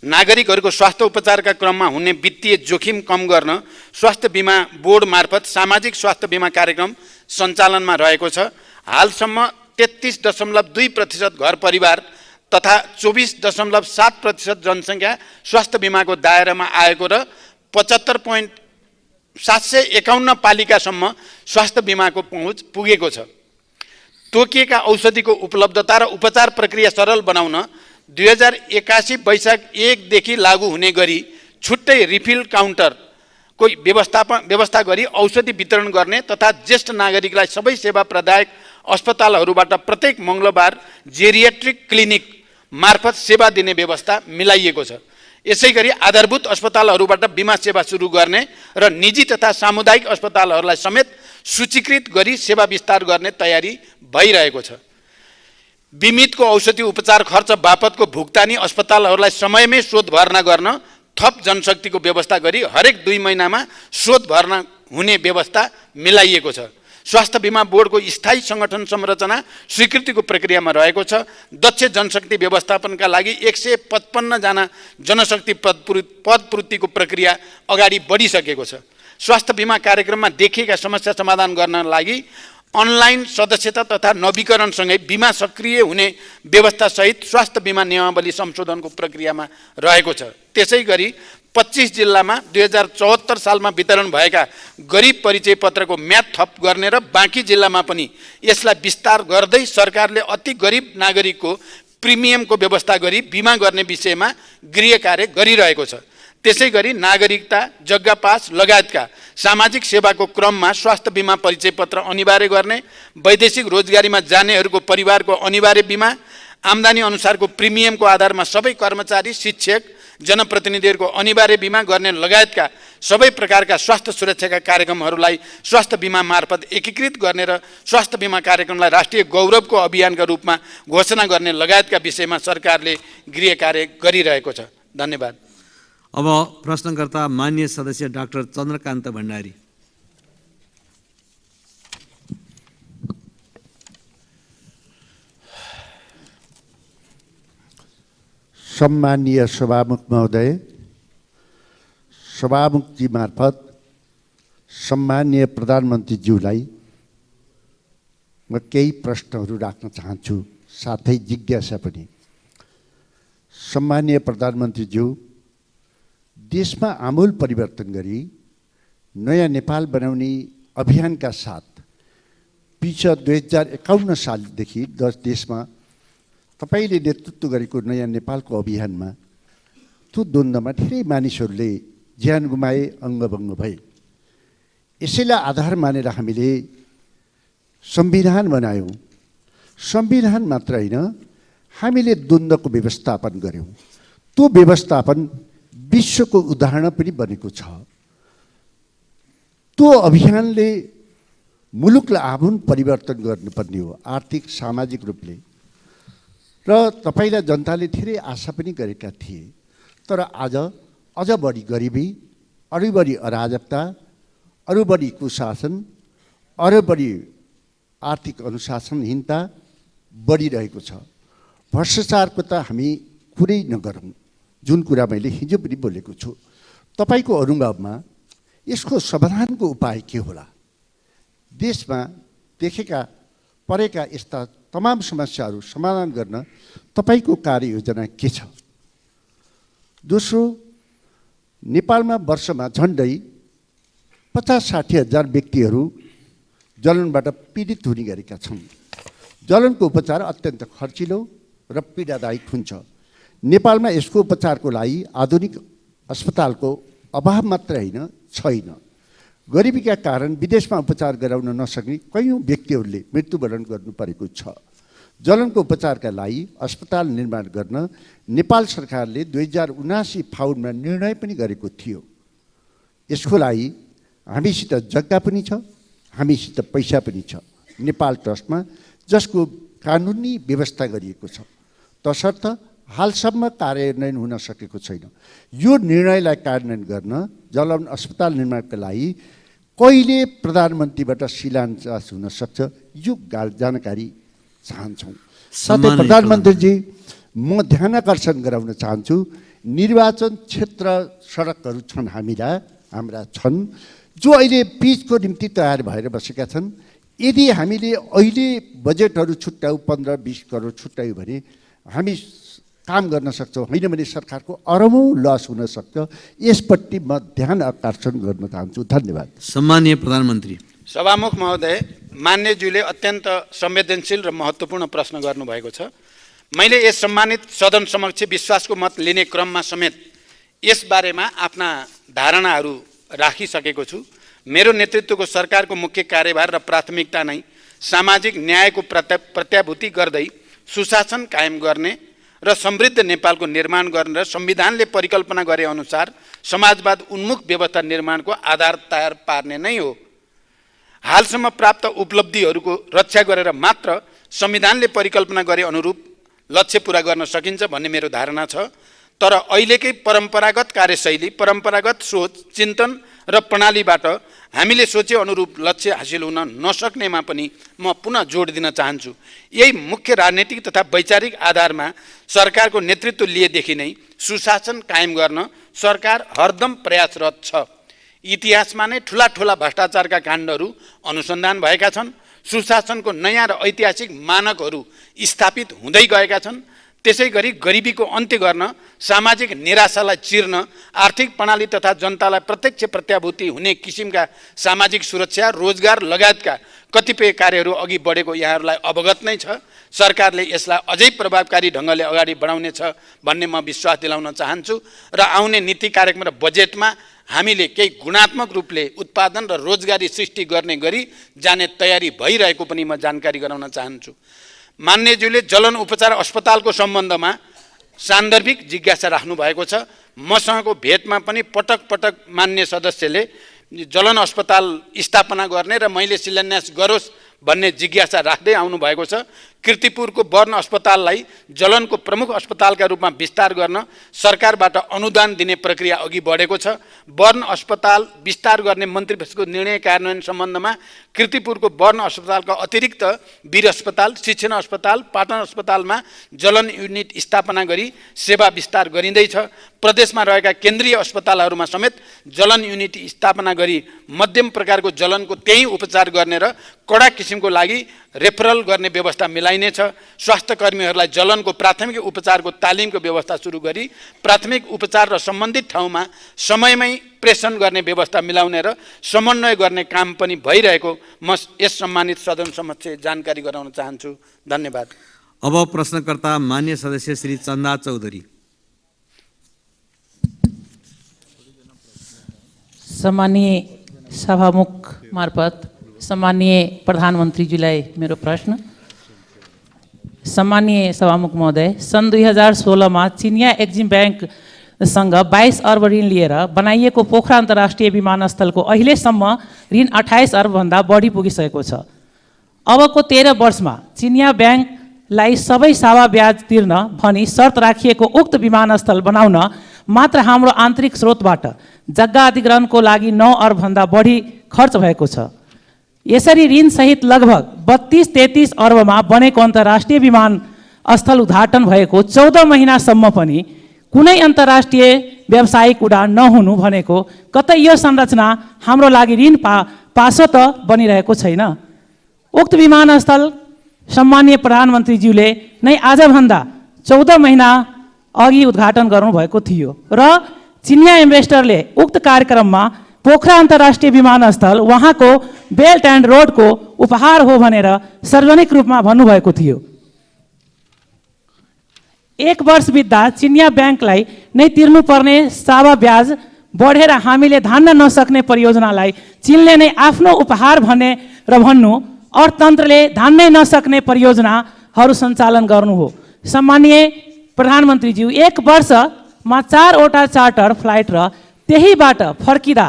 नागरिकहरूको स्वास्थ्य उपचारका क्रममा हुने वित्तीय जोखिम कम गर्न स्वास्थ्य बिमा बोर्ड मार्फत सामाजिक स्वास्थ्य बिमा कार्यक्रम सञ्चालनमा रहेको छ। हालसम्म 33.2% घर परिवार तथा 24.7% जनसङ्ख्या स्वास्थ्य बिमाको दायरामा आएको र 75.751 पालिकासम्म स्वास्थ्य बिमाको पहुँच पुगेको छ। तोकिएका औषधिको उपलब्धता र उपचार प्रक्रिया सरल बनाउन 2081 वैशाख 1 देखि लागू हुने गरी छुट्टै रिफिल काउन्टरको व्यवस्था गरी औषधि वितरण गर्ने तथा ज्येष्ठ नागरिकलाई सबै सेवा प्रदायक अस्पतालहरूबाट प्रत्येक मङ्गलबार जेरियाट्रिक क्लिनिक मार्फत सेवा दिने व्यवस्था मिलाइएको छ। यसै गरी आधारभूत अस्पतालहरूबाट बिमा सेवा सुरु गर्ने र निजी तथा सामुदायिक अस्पतालहरूलाई समेत सूचीकृत गरी सेवा विस्तार गर्ने तयारी भइरहेको छ। बिमितको औषधि उपचार खर्च बापतको भुक्तानी अस्पतालहरूलाई समयमै शोध भर्ना गर्न थप जनशक्तिको व्यवस्था गरी हरेक 2 महिनामा शोध भर्ना हुने व्यवस्था मिलाइएको छ। स्वास्थ्य बिमा बोर्डको स्थायी सङ्गठन संरचना स्वीकृतिको प्रक्रियामा रहेको छ। दक्ष जनशक्ति व्यवस्थापनका लागि 155 जना जनशक्ति पदपूर्तिको प्रक्रिया अगाडि बढिसकेको छ। स्वास्थ्य बिमा कार्यक्रममा देखिएका समस्या समाधान गर्न लागि अनलाइन सदस्यता तथा नवीकरणसँगै बिमा सक्रिय हुने व्यवस्थासहित स्वास्थ्य बिमा नियमावली संशोधनको प्रक्रियामा रहेको छ। त्यसै गरी 25 जिल्लामा 2074 सालमा वितरण भएका गरिब परिचय पत्रको म्याद थप गर्ने र बाँकी जिल्लामा पनि यसलाई विस्तार गर्दै सरकारले अति गरिब नागरिकको प्रिमियमको व्यवस्था गरी बिमा गर्ने विषयमा गृह कार्य गरिरहेको छ। त्यसै गरी नागरिकता, जग्गा पास लगायतका सामाजिक सेवाको क्रममा स्वास्थ्य बिमा परिचय पत्र अनिवार्य गर्ने, वैदेशिक रोजगारीमा जानेहरूको परिवारको अनिवार्य बिमा, आम्दानी अनुसारको प्रिमियमको आधारमा सबै कर्मचारी, शिक्षक, जनप्रतिनिधिहरूको अनिवार्य बिमा गर्ने लगायतका सबै प्रकारका स्वास्थ्य सुरक्षाका कार्यक्रमहरूलाई स्वास्थ्य बिमा मार्फत एकीकृत गर्ने र स्वास्थ्य बिमा कार्यक्रमलाई राष्ट्रिय गौरवको अभियानका रूपमा घोषणा गर्ने लगायतका विषयमा सरकारले गृह कार्य गरिरहेको छ। धन्यवाद। अब प्रश्नकर्ता माननीय सदस्य डाक्टर चन्द्रकान्त भण्डारी। सम्मानीय सभामुख महोदय, सभामुखजी मार्फत सम्मानीय प्रधानमन्त्रीज्यूलाई म केही प्रश्नहरू राख्न चाहन्छु, साथै जिज्ञासा पनि। सम्मानीय प्रधानमन्त्रीज्यू, देशमा आमूल परिवर्तन गरी नयाँ नेपाल बनाउने अभियानका साथ पिछा 2051 सालदेखि देशमा तपाईले नेतृत्व गरेको नयाँ नेपालको अभियानमा त्यो द्वन्द्वमा धेरै मानिसहरूले ज्यान गुमाए, अङ्गभङ्ग भए। यसैलाई आधार मानेर हामीले संविधान बनायौँ। संविधान मात्र होइन, हामीले द्वन्द्वको व्यवस्थापन गऱ्यौँ। त्यो व्यवस्थापन विश्वको उदाहरण पनि बनेको छ। त्यो अभियानले मुलुकलाई आमूल परिवर्तन गर्नुपर्ने हो, आर्थिक सामाजिक रूपले। र तपाईलाई जनताले धेरै आशा पनि गरेका थिए। तर आज अझ बढी गरिबी, अरू बढी अराजकता, अरू बढी कुशासन, अरू बढी आर्थिक अनुशासनहीनता बढिरहेको छ। भ्रष्टाचारको त हामी कुरै नगरौँ, जुन कुरा मैले हिजो पनि बोलेको छु। तपाईको अनुभवमा यसको समाधानको उपाय के होला? देशमा देखेका परेका यस्ता तमाम समस्याहरू समाधान गर्न तपाईको कार्ययोजना के छ? दोस्रो, नेपालमा वर्षमा झन्डै 50-60 हजार व्यक्तिहरू जलनबाट पीडित हुने गरेका छन्। जलनको उपचार अत्यन्त खर्चिलो र पीडादायक हुन्छ। नेपालमा यसको उपचारको लागि आधुनिक अस्पतालको अभाव मात्र होइन, छैन। गरिबीका कारण विदेशमा उपचार गराउन नसक्ने कयौँ व्यक्तिहरूले मृत्युवरण गर्नु परेको छ। जलनको उपचारका लागि अस्पताल निर्माण गर्न नेपाल सरकारले 2079 फाउनमा निर्णय पनि गरेको थियो। यसको लागि हामीसित जग्गा पनि छ, हामीसित पैसा पनि छ नेपाल ट्रस्टमा, जसको कानुनी व्यवस्था गरिएको छ, तसर्थ हालसम्म कार्यान्वयन हुन सकेको छैन। यो निर्णयलाई कार्यान्वयन गर्न जलवन अस्पताल निर्माणका लागि कहिले प्रधानमन्त्रीबाट शिलान्यास हुन सक्छ, यो जानकारी चाहन्छौँ। साथै प्रधानमन्त्रीजी, म ध्यानाकर्षण गराउन चाहन्छु, निर्वाचन क्षेत्र सडकहरू छन् हाम्रा छन्, जो अहिले पिचको निम्ति तयार भएर बसेका छन्। यदि हामीले अहिले बजेटहरू छुट्याउ 15-20 करोड छुट्यायौँ भने हामी काम गर्न सक्छौँ, होइन भने सरकारको अरबौँ लस हुन सक्छ। यसपट्टि म ध्यान आकर्षण गर्न चाहन्छु। धन्यवाद। सम्माननीय प्रधानमन्त्री। सभामुख महोदय, मान्यज्यूले अत्यन्त संवेदनशील र महत्त्वपूर्ण प्रश्न गर्नुभएको छ। मैले यस सम्मानित सदन समक्ष विश्वासको मत लिने क्रममा समेत यसबारेमा आफ्ना धारणाहरू राखिसकेको छु। मेरो नेतृत्वको सरकारको मुख्य कार्यभार र प्राथमिकता नै सामाजिक न्यायको प्रत्याभूति गर्दै सुशासन कायम गर्ने र समृद्ध नेपालको निर्माण गर्ने र संविधानले परिकल्पना गरे अनुसार समाजवाद उन्मुख व्यवस्था निर्माणको आधार तयार पार्ने नै हो। हालसम्म प्राप्त उपलब्धिहरूको रक्षा गरेर मात्र संविधानले परिकल्पना गरे अनुरूप लक्ष्य पूरा गर्न सकिन्छ भन्ने मेरो धारणा छ। तर अहिलेकै परम्परागत कार्यशैली, परम्परागत सोच, चिन्तन र प्रणालीबाट हामीले सोचे अनुरूप लक्ष्य हासिल हुन नसक्नेमा पनि म पुनः जोड दिन चाहन्छु। यही मुख्य राजनीतिक तथा वैचारिक आधारमा सरकारको नेतृत्व लिएदेखि नै सुशासन कायम गर्न सरकार हरदम प्रयासरत छ। इतिहासमा नै ठुला ठुला भ्रष्टाचारका काण्डहरू अनुसन्धान भएका छन्। सुशासनको नयाँ र ऐतिहासिक मानकहरू स्थापित हुँदै गएका छन्। त्यसै गरी गरिबीको अन्त्य गर्न, सामाजिक निराशालाई चिर्न, आर्थिक प्रणाली तथा जनतालाई प्रत्यक्ष प्रत्याभूति हुने किसिमका सामाजिक सुरक्षा, रोजगार लगायतका कतिपय कार्यहरू अघि बढेको यहाँहरूलाई अवगत नै छ। सरकारले यसलाई अझै प्रभावकारी ढङ्गले अगाडि बढाउनेछ भन्ने म विश्वास दिलाउन चाहन्छु र आउने नीति कार्यक्रम र बजेटमा हामीले केही गुणात्मक रूपले उत्पादन र रोजगारी सृष्टि गर्ने गरी जाने तयारी भइरहेको पनि म जानकारी गराउन चाहन्छु। मान्यज्यूले जलन उपचार अस्पतालको सम्बन्धमा सान्दर्भिक जिज्ञासा राख्नु भएको छ। मसँगको भेटमा पनि पटक पटक मान्य सदस्यले जलन अस्पताल स्थापना गर्ने र मैले शिलान्यास गरोस् भन्ने जिज्ञासा राख्दै आउनु भएको छ। कीर्तिपुरको वर्ण अस्पताललाई जलनको प्रमुख अस्पतालका रूपमा विस्तार गर्न सरकारबाट अनुदान दिने प्रक्रिया अघि बढेको छ। वर्ण अस्पताल विस्तार गर्ने मन्त्रीपरिषदको निर्णय कार्यान्वयन सम्बन्धमा कीर्तिपुरको वर्ण अस्पतालका अतिरिक्त वीर अस्पताल, शिक्षण अस्पताल, पाटन अस्पतालमा जलन युनिट स्थापना गरी सेवा विस्तार गरिँदैछ। प्रदेशमा रहेका केन्द्रीय अस्पतालहरूमा समेत जलन युनिट स्थापना गरी मध्यम प्रकारको जलनको त्यही उपचार गर्ने र कडा किसिमको लागि रेफरल गर्ने व्यवस्था मिलाइनेछ। स्वास्थ्य कर्मीहरूलाई जलनको प्राथमिक उपचारको तालिमको व्यवस्था सुरु गरी प्राथमिक उपचार र सम्बन्धित ठाउँमा समयमै प्रेषण गर्ने व्यवस्था मिलाउने र समन्वय गर्ने काम पनि भइरहेको म यस सम्मानित सदन समक्ष जानकारी गराउन चाहन्छु। धन्यवाद। अब प्रश्नकर्ता मान्य सदस्य श्री चन्दा चौधरी। सम्मानीय सभामुख मार्फत सम्मानीय प्रधानमन्त्रीजीलाई मेरो प्रश्न। सम्मानीय सभामुख महोदय, सन् 2016 चिनिया एक्जिम ब्याङ्कसँग 22 अर्ब ऋण लिएर बनाइएको पोखरा अन्तर्राष्ट्रिय विमानस्थलको अहिलेसम्म ऋण 28 अर्बभन्दा बढी पुगिसकेको छ। अबको 13 वर्षमा चिनिया ब्याङ्कलाई सबै सावा ब्याज तिर्न भनी शर्त राखिएको उक्त विमानस्थल बनाउन मात्र हाम्रो आन्तरिक स्रोतबाट जग्गा अधिग्रहणको लागि 9 अर्बभन्दा बढी खर्च भएको छ। यसरी ऋणसहित लगभग 32-33 अर्बमा बनेको अन्तर्राष्ट्रिय विमानस्थल उद्घाटन भएको 14 महिनासम्म पनि कुनै अन्तर्राष्ट्रिय व्यावसायिक उडान नहुनु भनेको कतै यो संरचना हाम्रो लागि ऋण पासो त बनिरहेको छैन। उक्त विमानस्थल सम्मानीय प्रधानमन्त्रीज्यूले नै आजभन्दा 14 महिना अघि उद्घाटन गर्नुभएको थियो र चिनिया इन्भेस्टरले उक्त कार्यक्रममा पोखरा अन्तर्राष्ट्रिय विमानस्थल उहाँको बेल्ट एन्ड रोडको उपहार हो भनेर सार्वजनिक रूपमा भन्नुभएको थियो। 1 वर्ष बित्दा चिनिया ब्याङ्कलाई नै तिर्नुपर्ने सावा ब्याज बढेर हामीले धान्न नसक्ने परियोजनालाई चीनले नै आफ्नो उपहार भने र भन्नु, अर्थतन्त्रले धान्नै नसक्ने परियोजना हरू सञ्चालन गर्नु हो। सम्माननीय प्रधानमन्त्रीज्यू, 1 वर्षमा 4वटा चार्टर फ्लाइट र त्यहीबाट फर्किँदा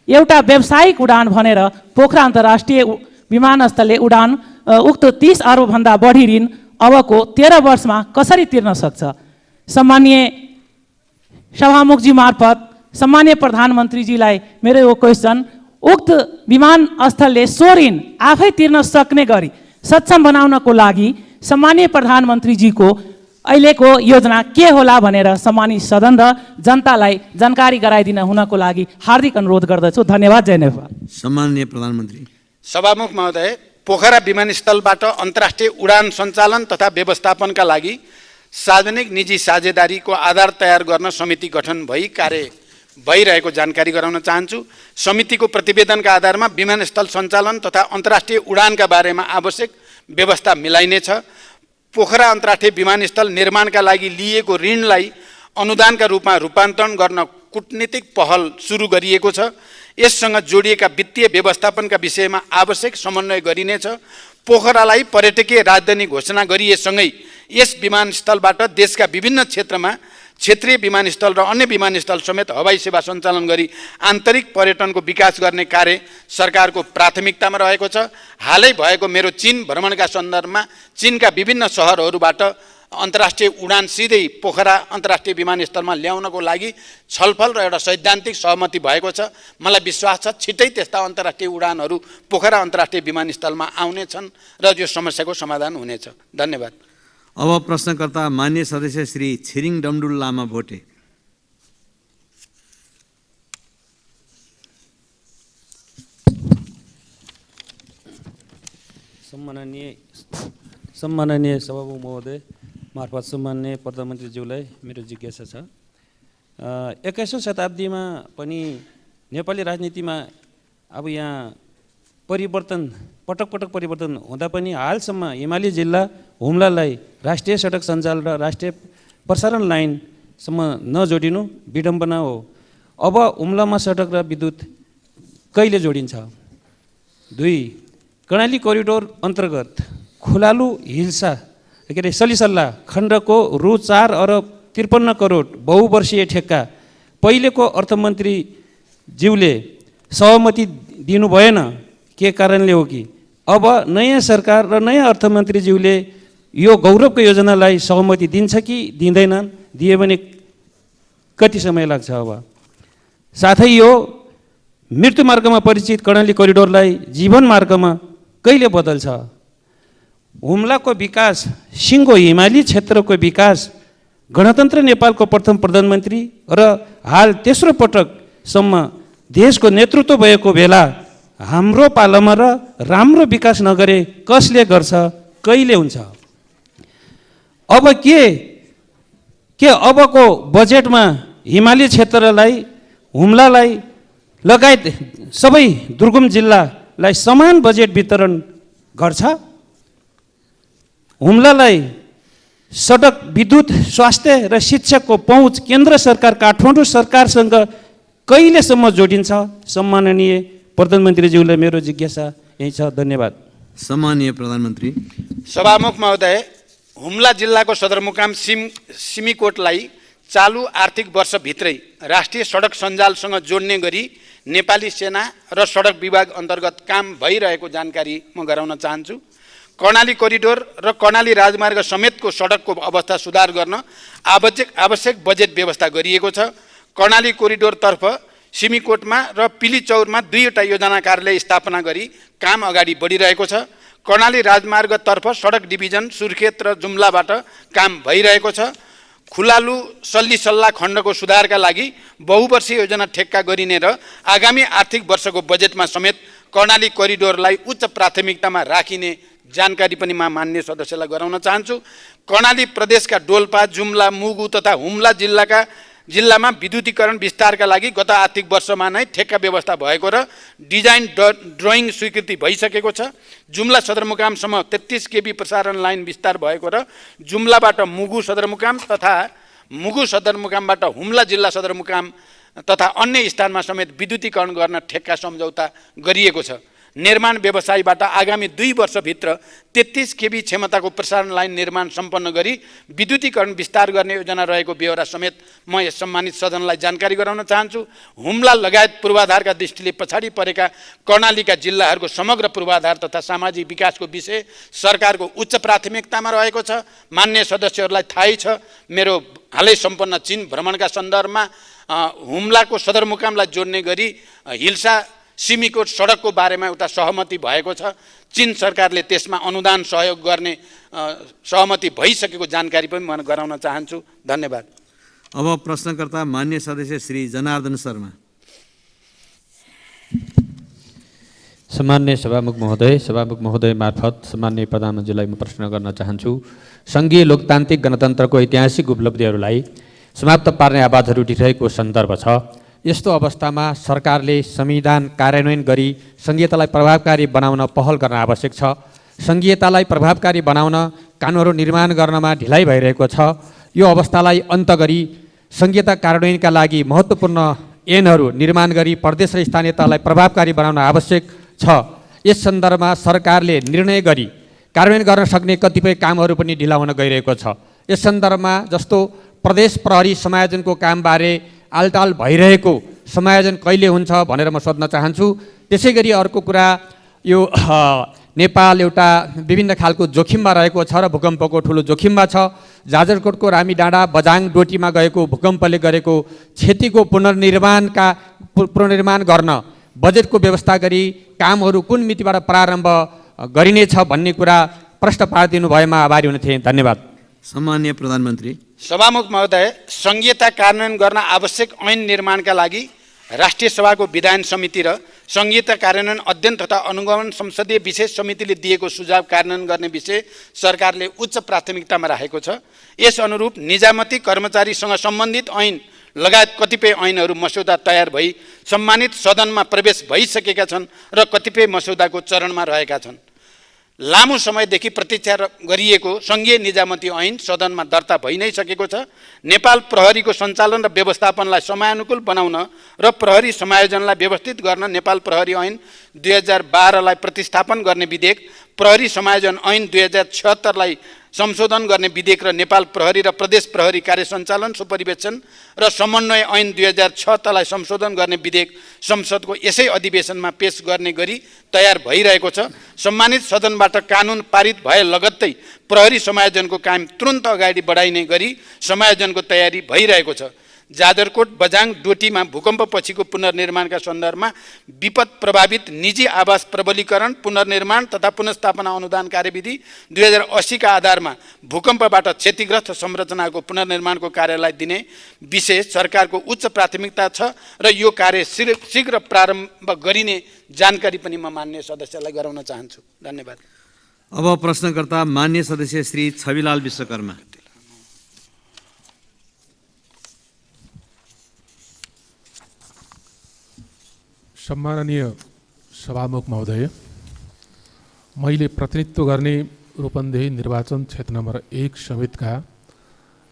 एउटा व्यावसायिक उडान भनेर पोखरा अन्तर्राष्ट्रिय विमानस्थलले उक्त 30 अर्बभन्दा बढी ऋण अबको 13 वर्षमा कसरी तिर्न सक्छ? सम्माननीय सभामुखजी मार्फत सम्माननीय प्रधानमन्त्रीजीलाई मेरो यो क्वेसन, उक्त विमानस्थलले सो ऋण आफै तिर्न सक्ने गरी सक्षम बनाउनको लागि सम्माननीय प्रधानमन्त्रीजीको अहिलेको योजना के होला भनेर सम्मानित सदन र जनतालाई जानकारी गराइदिन हुनको लागि हार्दिक अनुरोध गर्दछु। धन्यवाद। जय नेपाल। सम्माननीय प्रधानमन्त्री। सभामुख महोदय, पोखरा विमानस्थलबाट अन्तर्राष्ट्रिय उडान सञ्चालन तथा व्यवस्थापनका लागि सार्वजनिक निजी साझेदारीको आधार तयार गर्न समिति गठन भई कार्य भइरहेको जानकारी गराउन चाहन्छु। समितिको प्रतिवेदनका आधारमा विमानस्थल सञ्चालन तथा अन्तर्राष्ट्रिय उडानका बारेमा आवश्यक व्यवस्था मिलाइनेछ। पोखरा अन्तर्राष्ट्रिय विमानस्थल निर्माणका लागि लिएको ऋणलाई अनुदानका रूपमा रूपान्तरण गर्न कूटनीतिक पहल सुरु गरिएको छ। यससँग जोडिएका वित्तीय व्यवस्थापनका विषयमा आवश्यक समन्वय गरिनेछ। पोखरालाई पर्यटकीय राजधानी घोषणा गरिएसँगै यस विमानस्थलबाट देशका विभिन्न क्षेत्रमा क्षेत्रीय विमानस्थल र अन्य विमानस्थल समेत हवाई सेवा सञ्चालन गरी आन्तरिक पर्यटनको विकास गर्ने कार्य सरकारको प्राथमिकतामा रहेको छ। हालै भएको मेरो चीन भ्रमणका सन्दर्भमा चीनका विभिन्न सहरहरूबाट अन्तर्राष्ट्रिय उडान सिधै पोखरा अन्तर्राष्ट्रिय विमानस्थलमा ल्याउनको लागि छलफल र एउटा सैद्धान्तिक सहमति भएको छ। मलाई विश्वास छ छिटै त्यस्ता अन्तर्राष्ट्रिय उडानहरू पोखरा अन्तर्राष्ट्रिय विमानस्थलमा आउनेछन् र यो समस्याको समाधान हुनेछ। धन्यवाद। अब प्रश्नकर्ता मान्य सदस्य श्री छिरिङ डमडुल लामा भोटे। सम्माननीय सभामुख महोदय मार्फत सम्माननीय प्रधानमन्त्रीज्यूलाई मेरो जिज्ञासा छ। 21औं शताब्दीमा पनि नेपाली राजनीतिमा अब यहाँ परिवर्तन पटक परिवर्तन हुँदा पनि हालसम्म हिमाली जिल्ला हुम्लालाई राष्ट्रिय सडक सञ्जाल र राष्ट्रिय प्रसारण लाइनसम्म नजोडिनु विडम्बना हो। अब हुम्लामा सडक र विद्युत कहिले जोडिन्छ? 2, कर्णाली कोरिडोर अन्तर्गत खुलालु हिल्सा सलिसल्ला खण्डको रु 4 अरब 53 करोड बहुवर्षीय ठेक्का पहिलेको अर्थमन्त्रीज्यूले सहमति दिनु भएन, के कारणले हो कि अब नयाँ सरकार र नयाँ अर्थमन्त्रीज्यूले यो गौरवको योजनालाई सहमति दिन्छ कि दिँदैनन्? दिए भने कति समय लाग्छ? अब साथै यो मृत्यु मार्गमा परिचित कर्णाली कोरिडोरलाई जीवन मार्गमा कहिले बदल्छ? हुम्लाको विकास, सिङ्गो हिमाली क्षेत्रको विकास गणतन्त्र नेपालको प्रथम प्रधानमन्त्री र हाल तेस्रो पटकसम्म देशको नेतृत्व भएको बेला हाम्रो पालामा र राम्रो विकास नगरे कसले गर्छ? कहिले हुन्छ? अब के अबको बजेटमा हिमाली क्षेत्रलाई, हुम्लालाई लगायत सबै दुर्गम जिल्लालाई समान बजेट वितरण गर्छ? हुम्लालाई सडक, विद्युत, स्वास्थ्य र शिक्षाको पहुँच केन्द्र सरकार काठमाडौँ सरकारसँग कहिलेसम्म जोडिन्छ? सम्माननीय प्रधानमन्त्रीज्यूलाई मेरो जिज्ञासा यही छ। धन्यवाद। सम्माननीय प्रधानमन्त्री। सभामुख महोदय, हुम्ला जिल्लाको सदरमुकाम सिमीकोटलाई चालु आर्थिक वर्षभित्रै राष्ट्रिय सडक सञ्जालसँग जोड्ने गरी नेपाली सेना र सडक विभाग अन्तर्गत काम भइरहेको जानकारी म गराउन चाहन्छु। कर्णाली कोरिडोर र कर्णाली राजमार्ग समेतको सडकको अवस्था सुधार गर्न आवश्यक बजेट व्यवस्था गरिएको छ। कर्णाली कोरिडोरतर्फ सिमीकोटमा र पिलीचौरमा 2वटा योजना कार्यालय स्थापना गरी काम अगाडि बढिरहेको छ। कर्णाली राजमार्गतर्फ सडक डिभिजन सुर्खेत र जुम्लाबाट काम भइरहेको छ। खुलालु सल्लिसल्ला खण्डको सुधारका लागि बहुवर्षीय योजना ठेक्का गरिने र आगामी आर्थिक वर्षको बजेटमा समेत कर्णाली कोरिडोरलाई उच्च प्राथमिकतामा राखिने जानकारी पनि म मान्य सदस्यलाई गराउन चाहन्छु। कर्णाली प्रदेशका डोल्पा, जुम्ला, मुगु तथा हुम्ला जिल्लामा विद्युतीकरण विस्तारका लागि गत आर्थिक वर्षमा नै ठेक्का व्यवस्था भएको र डिजाइन ड्रइङ स्वीकृति भइसकेको छ। जुम्ला सदरमुकामसम्म 33 केबी प्रसारण लाइन विस्तार भएको र जुम्लाबाट मुगु सदरमुकाम तथा मुगु सदरमुकामबाट हुम्ला जिल्ला सदरमुकाम तथा अन्य स्थानमा समेत विद्युतीकरण गर्न ठेक्का सम्झौता गरिएको छ। निर्माण व्यवसायबाट आगामी 2 वर्षभित्र 33 केबी क्षमताको प्रसारण लाइन निर्माण सम्पन्न गरी विद्युतीकरण विस्तार गर्ने योजना रहेको बेहोरा समेत म यस सम्मानित सदनलाई जानकारी गराउन चाहन्छु। हुम्ला लगायत पूर्वाधारका दृष्टिले पछाडि परेका कर्णालीका जिल्लाहरूको समग्र पूर्वाधार तथा सामाजिक विकासको विषय सरकारको उच्च प्राथमिकतामा रहेको छ। मान्य सदस्यहरूलाई थाहै छ, मेरो हालै सम्पन्न चीन भ्रमणका सन्दर्भमा हुम्लाको सदरमुकामलाई जोड्ने गरी हिल्सा सिमीकोट सडकको बारेमा एउटा सहमति भएको छ। चीन सरकारले त्यसमा अनुदान सहयोग गर्ने सहमति भइसकेको जानकारी पनि म गराउन चाहन्छु। धन्यवाद। अब प्रश्नकर्ता मान्य सदस्य श्री जनार्दन शर्मा। सम्मान्य सभामुख महोदय मार्फत सम्मान्य प्रधानमन्त्रीलाई म प्रश्न गर्न चाहन्छु। सङ्घीय लोकतान्त्रिक गणतन्त्रको ऐतिहासिक उपलब्धिहरूलाई समाप्त पार्ने आवाजहरू उठिरहेको सन्दर्भ छ। यस्तो अवस्थामा सरकारले संविधान कार्यान्वयन गरी सङ्घीयतालाई प्रभावकारी बनाउन पहल गर्न आवश्यक छ। सङ्घीयतालाई प्रभावकारी बनाउन कानुनहरू निर्माण गर्नमा ढिलाइ भइरहेको छ। यो अवस्थालाई अन्त गरी सङ्घीयता कार्यान्वयनका लागि महत्त्वपूर्ण ऐनहरू निर्माण गरी प्रदेश र स्थानीय तहलाई प्रभावकारी बनाउन आवश्यक छ। यस सन्दर्भमा सरकारले निर्णय गरी कार्यान्वयन गर्न सक्ने कतिपय कामहरू पनि ढिला हुन गइरहेको छ। यस सन्दर्भमा जस्तो प्रदेश प्रहरी समायोजनको कामबारे आलटाल भइरहेको समायोजन कहिले हुन्छ भनेर म सोध्न चाहन्छु। त्यसै गरी अर्को कुरा, यो नेपाल एउटा विभिन्न खालको जोखिममा रहेको छ र भूकम्पको ठुलो जोखिममा छ। जाजरकोटको रामीडाँडा बजाङ डोटीमा गएको भूकम्पले गरेको क्षतिको पुनर्निर्माण गर्न बजेटको व्यवस्था गरी कामहरू कुन मितिबाट प्रारम्भ गरिनेछ भन्ने कुरा प्रश्न पारिदिनु भएमा आभारी हुने थिएँ। धन्यवाद। सम्मान्य प्रधानमन्त्री। सभामुख महोदय, सङ्घीयता कार्यान्वयन गर्न आवश्यक ऐन निर्माणका लागि राष्ट्रिय सभाको विधान समिति र सङ्घीयता कार्यान्वयन अध्ययन तथा अनुगमन संसदीय विशेष समितिले दिएको सुझाव कार्यान्वयन गर्ने विषय सरकारले उच्च प्राथमिकतामा राखेको छ। यस अनुरूप निजामती कर्मचारीसँग सम्बन्धित ऐन लगायत कतिपय ऐनहरू मस्यौदा तयार भई सम्मानित सदनमा प्रवेश भइसकेका छन् र कतिपय मस्यौदाको चरणमा रहेका छन्। लामो समयदेखि प्रतीक्षा गरिएको सङ्घीय निजामती ऐन सदनमा दर्ता भइ नै सकेको छ। नेपाल प्रहरीको सञ्चालन र व्यवस्थापनलाई समयानुकूल बनाउन र प्रहरी समायोजनलाई व्यवस्थित गर्न नेपाल प्रहरी ऐन 2012लाई प्रतिस्थापन गर्ने विधेयक, प्रहरी समायोजन ऐन 2076लाई संशोधन गर्ने विधेयक र नेपाल प्रहरी र प्रदेश प्रहरी कार्य सञ्चालन सुपरिवेक्षण र समन्वय ऐन 2006लाई संशोधन गर्ने विधेयक संसदको यसै अधिवेशनमा पेश गर्ने गरी तयार भइरहेको छ। सम्मानित सदनबाट कानुन पारित भए लगत्तै प्रहरी समायोजनको काम तुरन्त अगाडि बढाइने गरी समायोजनको तयारी भइरहेको छ। जाजरकोट बजाङ डोटीमा भूकम्पपछिको पुनर्निर्माणका सन्दर्भमा विपद प्रभावित निजी आवास प्रबलीकरण, पुनर्निर्माण तथा पुनर्स्थापना अनुदान कार्यविधि 2080का आधारमा भूकम्पबाट क्षतिग्रस्त संरचनाको पुनर्निर्माणको कार्यलाई दिने विषय सरकारको उच्च प्राथमिकता छ र यो कार्य शीघ्र प्रारम्भ गरिने जानकारी पनि म मान्य सदस्यलाई गराउन चाहन्छु। धन्यवाद। अब प्रश्नकर्ता मान्य सदस्य श्री छविलाल विश्वकर्मा। सम्माननीय सभामुख महोदय, मैले प्रतिनिधित्व गर्ने रूपन्देही निर्वाचन क्षेत्र नम्बर 1 समेतका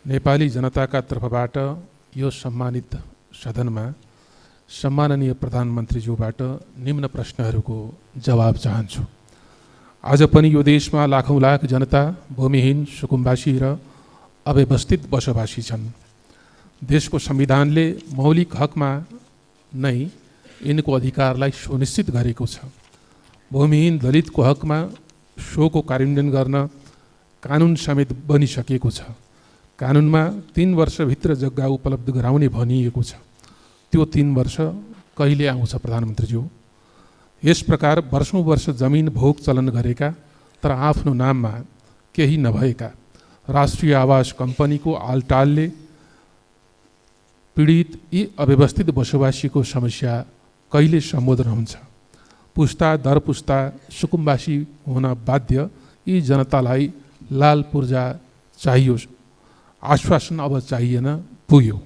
नेपाली जनताका तर्फबाट यो सम्मानित सदनमा सम्माननीय प्रधानमन्त्रीज्यूबाट निम्न प्रश्नहरूको जवाब चाहन्छु। आज पनि यो देशमा लाखौँ लाख जनता भूमिहीन, सुकुम्बासी र अव्यवस्थित बसोबासी छन्। देशको संविधानले मौलिक हकमा नै यिनको अधिकारलाई सुनिश्चित गरेको छ। भूमिहीन दलितको हकमा सोको कार्यान्वयन गर्न कानुन समेत बनिसकेको छ। कानुनमा 3 वर्षभित्र जग्गा उपलब्ध गराउने भनिएको छ। त्यो 3 वर्ष कहिले आउँछ प्रधानमन्त्रीज्यू? यस प्रकार वर्षौँ वर्ष जमिन भोग चलन गरेका तर आफ्नो नाममा केही नभएका राष्ट्रिय आवास कम्पनीको आलटालले पीडित यी अव्यवस्थित बसोबासीको समस्या कहिले सम्बोधन हुन्छ? पुस्ता दर पुस्ता सुकुम्बासी हुन बाध्य यी जनतालाई लाल पूर्जा चाहियो, आश्वासन अब चाहिएन, पुग्यो।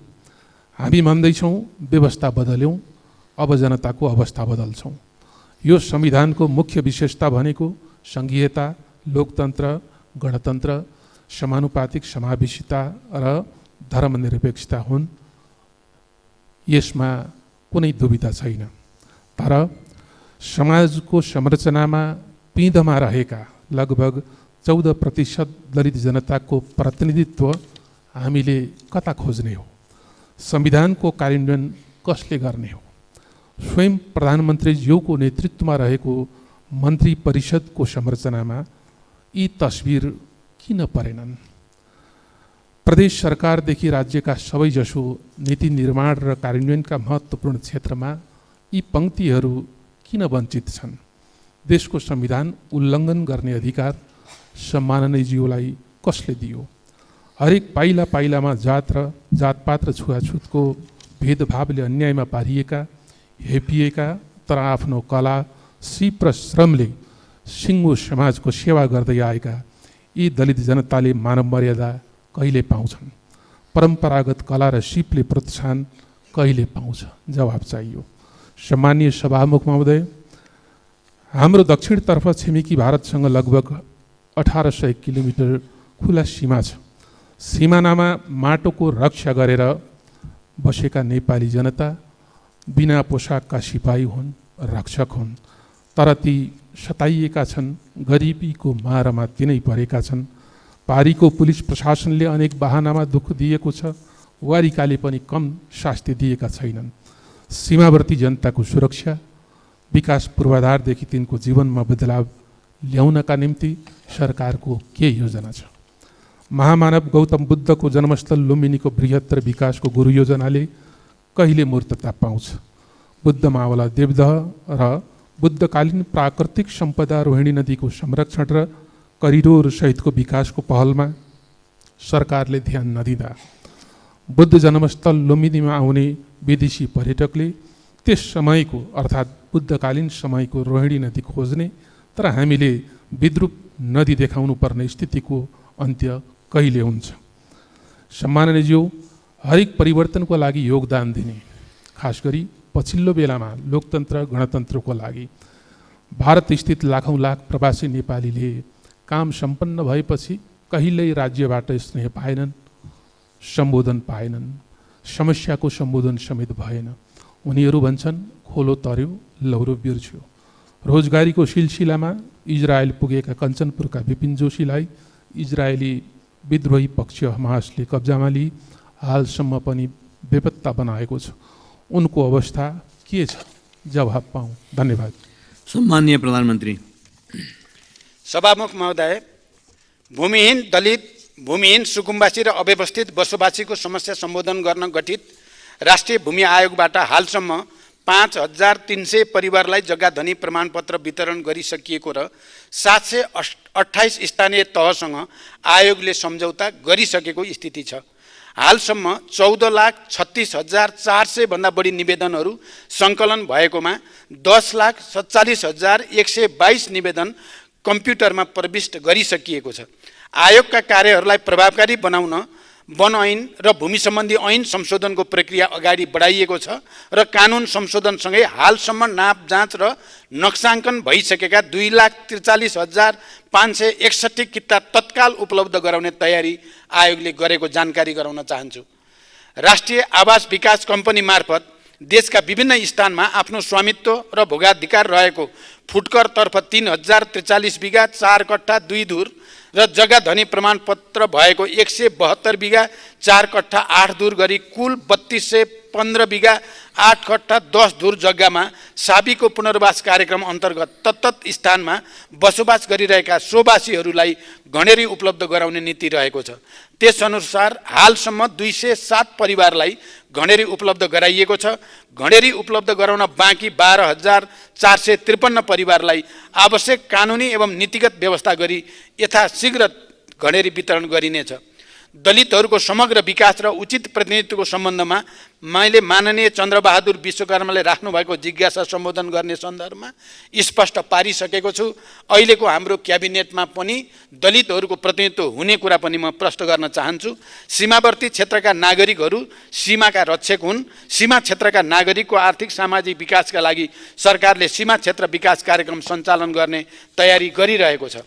हामी भन्दैछौँ व्यवस्था बदल्यौँ, अब जनताको अवस्था बदल्छौँ। यो संविधानको मुख्य विशेषता भनेको सङ्घीयता, लोकतन्त्र, गणतन्त्र, समानुपातिक समावेशिता र धर्मनिरपेक्षता हुन्। यसमा कुनै दुविधा छैन। तर समाजको संरचनामा पिँधमा रहेका लगभग 14% दलित जनताको प्रतिनिधित्व हामीले कता खोज्ने हो? संविधानको कार्यान्वयन कसले गर्ने हो? स्वयं प्रधानमन्त्रीज्यूको नेतृत्वमा रहेको मन्त्री परिषदको संरचनामा यी तस्बिर किन परेनन्? प्रदेश सरकारदेखि राज्यका सबैजसो नीति निर्माण र कार्यान्वयनका महत्त्वपूर्ण क्षेत्रमा यी पङ्क्तिहरू किन वञ्चित छन्? देशको संविधान उल्लङ्घन गर्ने अधिकार सम्माननीयज्यूलाई कसले दियो? हरेक पाइला पाइलामा जातपात र छुवाछुतको भेदभावले अन्यायमा पारिएका, हेपिएका तर आफ्नो कला, सिप र श्रमले सिङ्गो समाजको सेवा गर्दै आएका यी दलित जनताले मानव मर्यादा कहिले पाउँछन्? परम्परागत कला र सिपले प्रोत्साहन कहिले पाउँछ? जवाब चाहियो। सम्मानीय सभामुख महोदय, हाम्रो दक्षिणतर्फ छिमेकी भारतसँग लगभग 1800 किलोमिटर खुला सीमा छ। सिमानामा माटोको रक्षा गरेर बसेका नेपाली जनता बिना पोसाकका सिपाही हुन्, रक्षक हुन्, तर ती सताइएका छन्, गरिबीको मारमा तिनै परेका छन्। पारीको पुलिस प्रशासनले अनेक बहानामा दुःख दिएको छ, वारिकाले पनि कम शास्ति दिएका छैनन्। सीमावर्ती जनताको सुरक्षा, विकास पूर्वाधारदेखि तिनको जीवनमा बदलाव ल्याउनका निम्ति सरकारको के योजना छ? महामानव गौतम बुद्धको जन्मस्थल लुम्बिनीको बृहत्तर विकासको गुरु योजनाले कहिले मूर्तता पाउँछ? बुद्ध मावला देवदह र बुद्धकालीन प्राकृतिक सम्पदा रोहिणी नदीको संरक्षण र करिडोर सहितको विकासको पहलमा सरकारले ध्यान नदिँदा बुद्ध जन्मस्थल लुम्बिनीमा आउने विदेशी पर्यटकले त्यस समयको अर्थात् बुद्धकालीन समयको रोहिणी नदी खोज्ने, तर हामीले विद्रूप नदी देखाउनु पर्ने स्थितिको अन्त्य कहिले हुन्छ? सम्माननीयज्यू, हरेक परिवर्तनको लागि योगदान दिने, खास गरी पछिल्लो बेलामा लोकतन्त्र गणतन्त्रको लागि भारत स्थित लाखौँ लाख प्रवासी नेपालीले काम सम्पन्न भएपछि कहिल्यै राज्यबाट स्नेह पाएनन्, सम्बोधन पाएनन्, समस्याको सम्बोधन समेत भएन। उनीहरू भन्छन् खोलो तर्यो, लौरो बिर्स्यो। रोजगारीको सिलसिलामा इजरायल पुगेका कञ्चनपुरका विपिन जोशीलाई इजरायली विद्रोही पक्ष हमासले कब्जामा लिई हालसम्म पनि बेपत्ता बनाएको छ। उनको अवस्था के छ? जवाब पाऊँ। धन्यवाद। सम्माननीय प्रधानमन्त्री। सभामुख महोदय, भूमिहीन दलित, भूमिहीन सुकुम्बासी र अव्यवस्थित बसोबासीको समस्या सम्बोधन गर्न गठित राष्ट्रिय भूमि आयोगबाट हालसम्म 5300 परिवारलाई जग्गा धनी प्रमाणपत्र वितरण गरिसकिएको र 728 स्थानीय तहसँग आयोगले सम्झौता गरिसकेको स्थिति छ। हालसम्म 14,36,400 भन्दा बढी निवेदनहरू सङ्कलन भएकोमा 10,47,122 निवेदन कम्प्युटरमा प्रविष्ट गरिसकिएको छ। आयोगका कार्यहरूलाई प्रभावकारी बनाउन वन ऐन र भूमि सम्बन्धी ऐन संशोधनको प्रक्रिया अगाडि बढाइएको छ र कानुन संशोधनसँगै हालसम्म नाप जाँच र नक्साङ्कन भइसकेका 2,43,561 किता तत्काल उपलब्ध गराउने तयारी आयोगले गरेको जानकारी गराउन चाहन्छु। राष्ट्रिय आवास विकास कम्पनी मार्फत देशका विभिन्न स्थानमा आफ्नो स्वामित्व र भोगाधिकार रहेको फुटकरतर्फ 3,043 बिघा 4 कट्ठा 2 धुर र जग्गा धनी प्रमाणपत्र भएको 172 बिघा 4 कट्ठा 8 धुर गरी कुल 3215 बिघा 8 कट्ठा 10 धुर जग्गामा साबीको पुनर्वास कार्यक्रम अन्तर्गत तत्त स्थानमा बसोबास गरिरहेका सोबासीहरूलाई घणेरी उपलब्ध गराउने नीति रहेको छ। त्यसअनुसार हालसम्म 207 परिवारलाई घणेरी उपलब्ध गराइएको छ। घणेरी उपलब्ध गराउन बाँकी 12,453 परिवारलाई आवश्यक कानुनी एवं नीतिगत व्यवस्था गरी यथाशीघ्र घणेरी वितरण गरिनेछ। दलितहरूको समग्र विकास र उचित प्रतिनिधित्वको सम्बन्धमा मैले माननीय चन्द्रबहादुर विश्वकर्माले राख्नुभएको जिज्ञासा सम्बोधन गर्ने सन्दर्भमा स्पष्ट पारिसकेको छु। अहिलेको हाम्रो क्याबिनेटमा पनि दलितहरूको प्रतिनिधित्व हुने कुरा पनि म प्रश्न गर्न चाहन्छु। सीमावर्ती क्षेत्रका नागरिकहरू सीमाका रक्षक हुन्। सीमा क्षेत्रका नागरिकको आर्थिक सामाजिक विकासका लागि सरकारले सीमा क्षेत्र विकास कार्यक्रम सञ्चालन गर्ने तयारी गरिरहेको छ।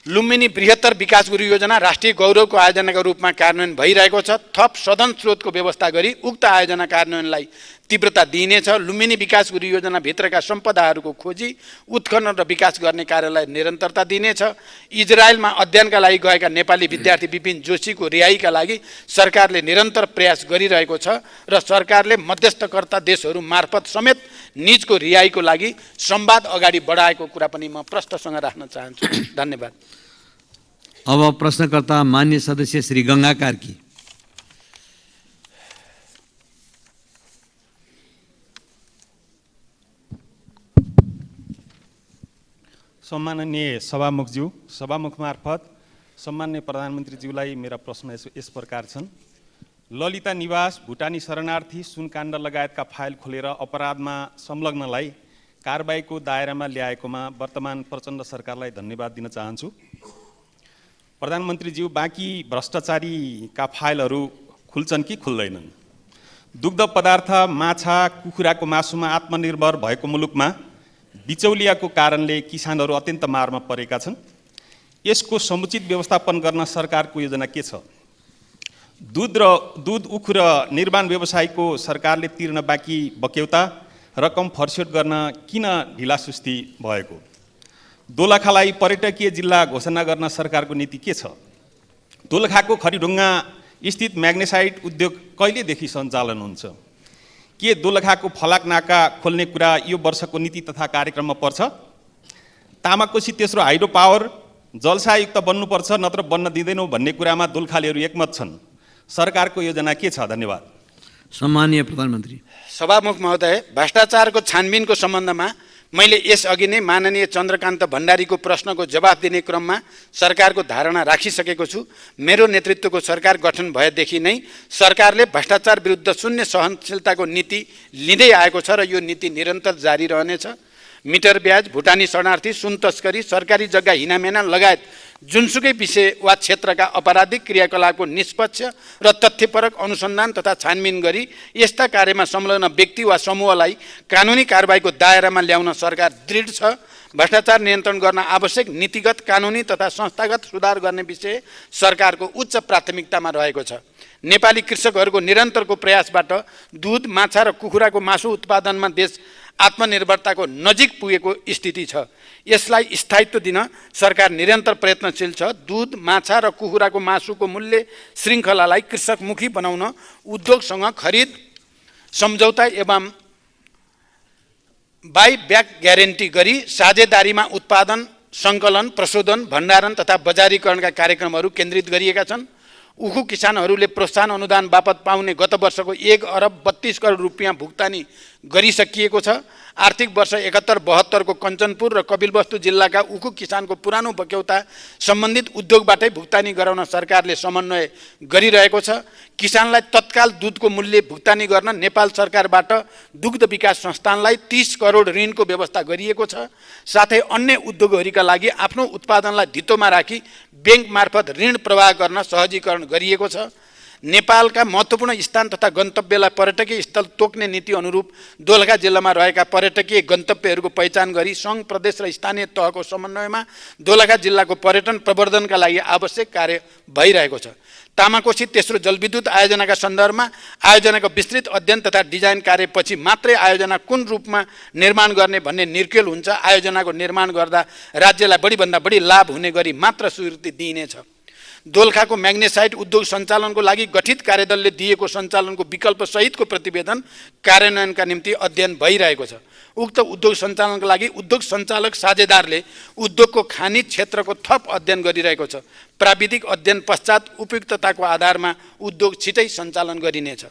लुम्बिनी बृहत्तर विकास गुरु योजना राष्ट्रिय गौरवको आयोजनाको रूपमा कार्यान्वयन भइरहेको छ। थप सदन स्रोतको व्यवस्था गरी उक्त आयोजना कार्यान्वयनलाई तीव्रता दिइनेछ। लुम्बिनी विकास गुरु योजनाभित्रका सम्पदाहरूको खोजी, उत्खनन र विकास गर्ने कार्यलाई निरन्तरता दिनेछ। इजरायलमा अध्ययनका लागि गएका नेपाली विद्यार्थी विपिन जोशीको रिहाईका लागि सरकारले निरन्तर प्रयास गरिरहेको छ र सरकारले मध्यस्थकर्ता देशहरू मार्फत समेत निजको रिहाईको लागि संवाद अगाडि बढाएको कुरा पनि म प्रश्नसँग राख्न चाहन्छु। धन्यवाद। अब प्रश्नकर्ता मान्य सदस्य श्री गङ्गा कार्की। सम्माननीय सभामुखज्यू, सभामुख मार्फत सम्माननीय प्रधानमन्त्रीज्यूलाई मेरा प्रश्न यस प्रकार छन्। ललिता निवास भुटानी शरणार्थी सुनकाण्ड लगायतका फाइल खोलेर अपराधमा संलग्नलाई कारबाहीको दायरामा ल्याएकोमा वर्तमान प्रचण्ड सरकारलाई धन्यवाद दिन चाहन्छु। प्रधानमन्त्रीज्यू, बाँकी भ्रष्टाचारीका फाइलहरू खुल्छन् कि खुल्दैनन्? दुग्ध पदार्थ, माछा, कुखुराको मासुमा आत्मनिर्भर भएको मुलुकमा बिचौलियाको कारणले किसानहरू अत्यन्त मारमा परेका छन्। यसको समुचित व्यवस्थापन गर्न सरकारको योजना के छ? दूध उखु र निर्माण व्यवसायको सरकारले तिर्न बाँकी बक्यौता रकम फर्स्यौट गर्न किन ढिलासुस्ती भएको? दोलखालाई पर्यटकीय जिल्ला घोषणा गर्न सरकारको नीति के छ? दोलखाको खरीढुङ्गा स्थित म्याग्नेसाइट उद्योग कहिलेदेखि सञ्चालन हुन्छ? के दोलखाको फलाक नाका खोल्ने कुरा यो वर्षको नीति तथा कार्यक्रममा पर्छ? तामाकोशी तेस्रो हाइड्रो पावर जलसायुक्त बन्नुपर्छ, नत्र बन्न दिँदैनौँ भन्ने कुरामा दोलखालीहरू एकमत छन्। सरकारको योजना के छ? धन्यवाद। सम्मानीय प्रधानमन्त्री। सभामुख महोदय, भ्रष्टाचारको छानबिनको सम्बन्धमा मैले यसअघि नै माननीय चन्द्रकान्त भण्डारीको प्रश्नको जवाफ दिने क्रममा सरकारको धारणा राखिसकेको छु। मेरो नेतृत्वको सरकार गठन भएदेखि नै सरकारले भ्रष्टाचार विरुद्ध शून्य सहनशीलताको नीति लिँदै आएको छ र यो नीति निरन्तर जारी रहनेछ। मिटर ब्याज, भुटानी शरणार्थी, सुन तस्करी, सरकारी जग्गा हिनामेना लगायत जुनसुकै विषय वा क्षेत्रका आपराधिक क्रियाकलापको निष्पक्ष र तथ्यपरक अनुसन्धान तथा छानबिन गरी यस्ता कार्यमा संलग्न व्यक्ति वा समूहलाई कानुनी कारबाहीको दायरामा ल्याउन सरकार दृढ छ। भ्रष्टाचार नियन्त्रण गर्न आवश्यक नीतिगत, कानुनी तथा संस्थागत सुधार गर्ने विषय सरकारको उच्च प्राथमिकतामा रहेको छ। नेपाली कृषकहरूको निरन्तरको प्रयासबाट दूध, माछा र कुखुराको मासु उत्पादनमा देश आत्मनिर्भरताको नजिक पुगेको स्थिति छ। यसलाई स्थायित्व दिन सरकार निरन्तर प्रयत्नशील छ। दूध, माछा र कुखुराको मासुको मूल्य श्रृङ्खलालाई कृषकमुखी बनाउन उद्योगसँग खरिद सम्झौता एवं बाई ब्याक ग्यारेन्टी गरी साझेदारीमा उत्पादन, सङ्कलन, प्रशोधन, भण्डारण तथा बजारीकरणका कार्यक्रमहरू केन्द्रित गरिएका छन्। उखु किसानहरूले प्रोत्साहन अनुदान बापत पाउने गत वर्षको 1 अरब 32 करोड रुपियाँ भुक्तानी गरिसकिएको छ। आर्थिक वर्ष 71-72 को कञ्चनपुर र कपिलवस्तु जिल्लाका उखु किसानको पुरानो बक्यौता सम्बन्धित उद्योगबाटै भुक्तानी गराउन सरकारले समन्वय गरिरहेको छ। किसानलाई तत्काल दूधको मूल्य भुक्तानी गर्न नेपाल सरकारबाट दुग्ध विकास संस्थानलाई 30 करोड ऋणको व्यवस्था गरिएको छ। साथै अन्य उद्योगहरूका लागि आफ्नो उत्पादनलाई धितोमा राखी ब्याङ्क मार्फत ऋण प्रवाह गर्न सहजीकरण गरिएको छ। नेपालका महत्त्वपूर्ण स्थान तथा गन्तव्यलाई पर्यटकीय स्थल तोक्ने नीति अनुरूप दोलखा जिल्लामा रहेका पर्यटकीय गन्तव्यहरूको पहिचान गरी सङ्घ, प्रदेश र स्थानीय तहको समन्वयमा दोलखा जिल्लाको पर्यटन प्रवर्धनका लागि आवश्यक कार्य भइरहेको छ। तामाकोशी तेस्रो जलविद्युत आयोजनाका सन्दर्भमा आयोजनाको विस्तृत अध्ययन तथा डिजाइन कार्यपछि मात्रै आयोजना कुन रूपमा निर्माण गर्ने भन्ने निर्केल हुन्छ। आयोजनाको निर्माण गर्दा राज्यलाई बढीभन्दा बढी लाभ हुने गरी मात्र स्वीकृति दिइनेछ। दोलखाको म्याग्नेसाइट उद्योग सञ्चालनको लागि गठित कार्यदलले दिएको सञ्चालनको विकल्प सहितको प्रतिवेदन कार्यान्वयनका निम्ति अध्ययन भइरहेको छ। उक्त उद्योग सञ्चालनको लागि उद्योग सञ्चालक साझेदारले उद्योगको खानी क्षेत्रको थप अध्ययन गरिरहेको छ। प्राविधिक अध्ययन पश्चात उपयुक्तताको आधारमा उद्योग छिटै सञ्चालन गरिनेछ।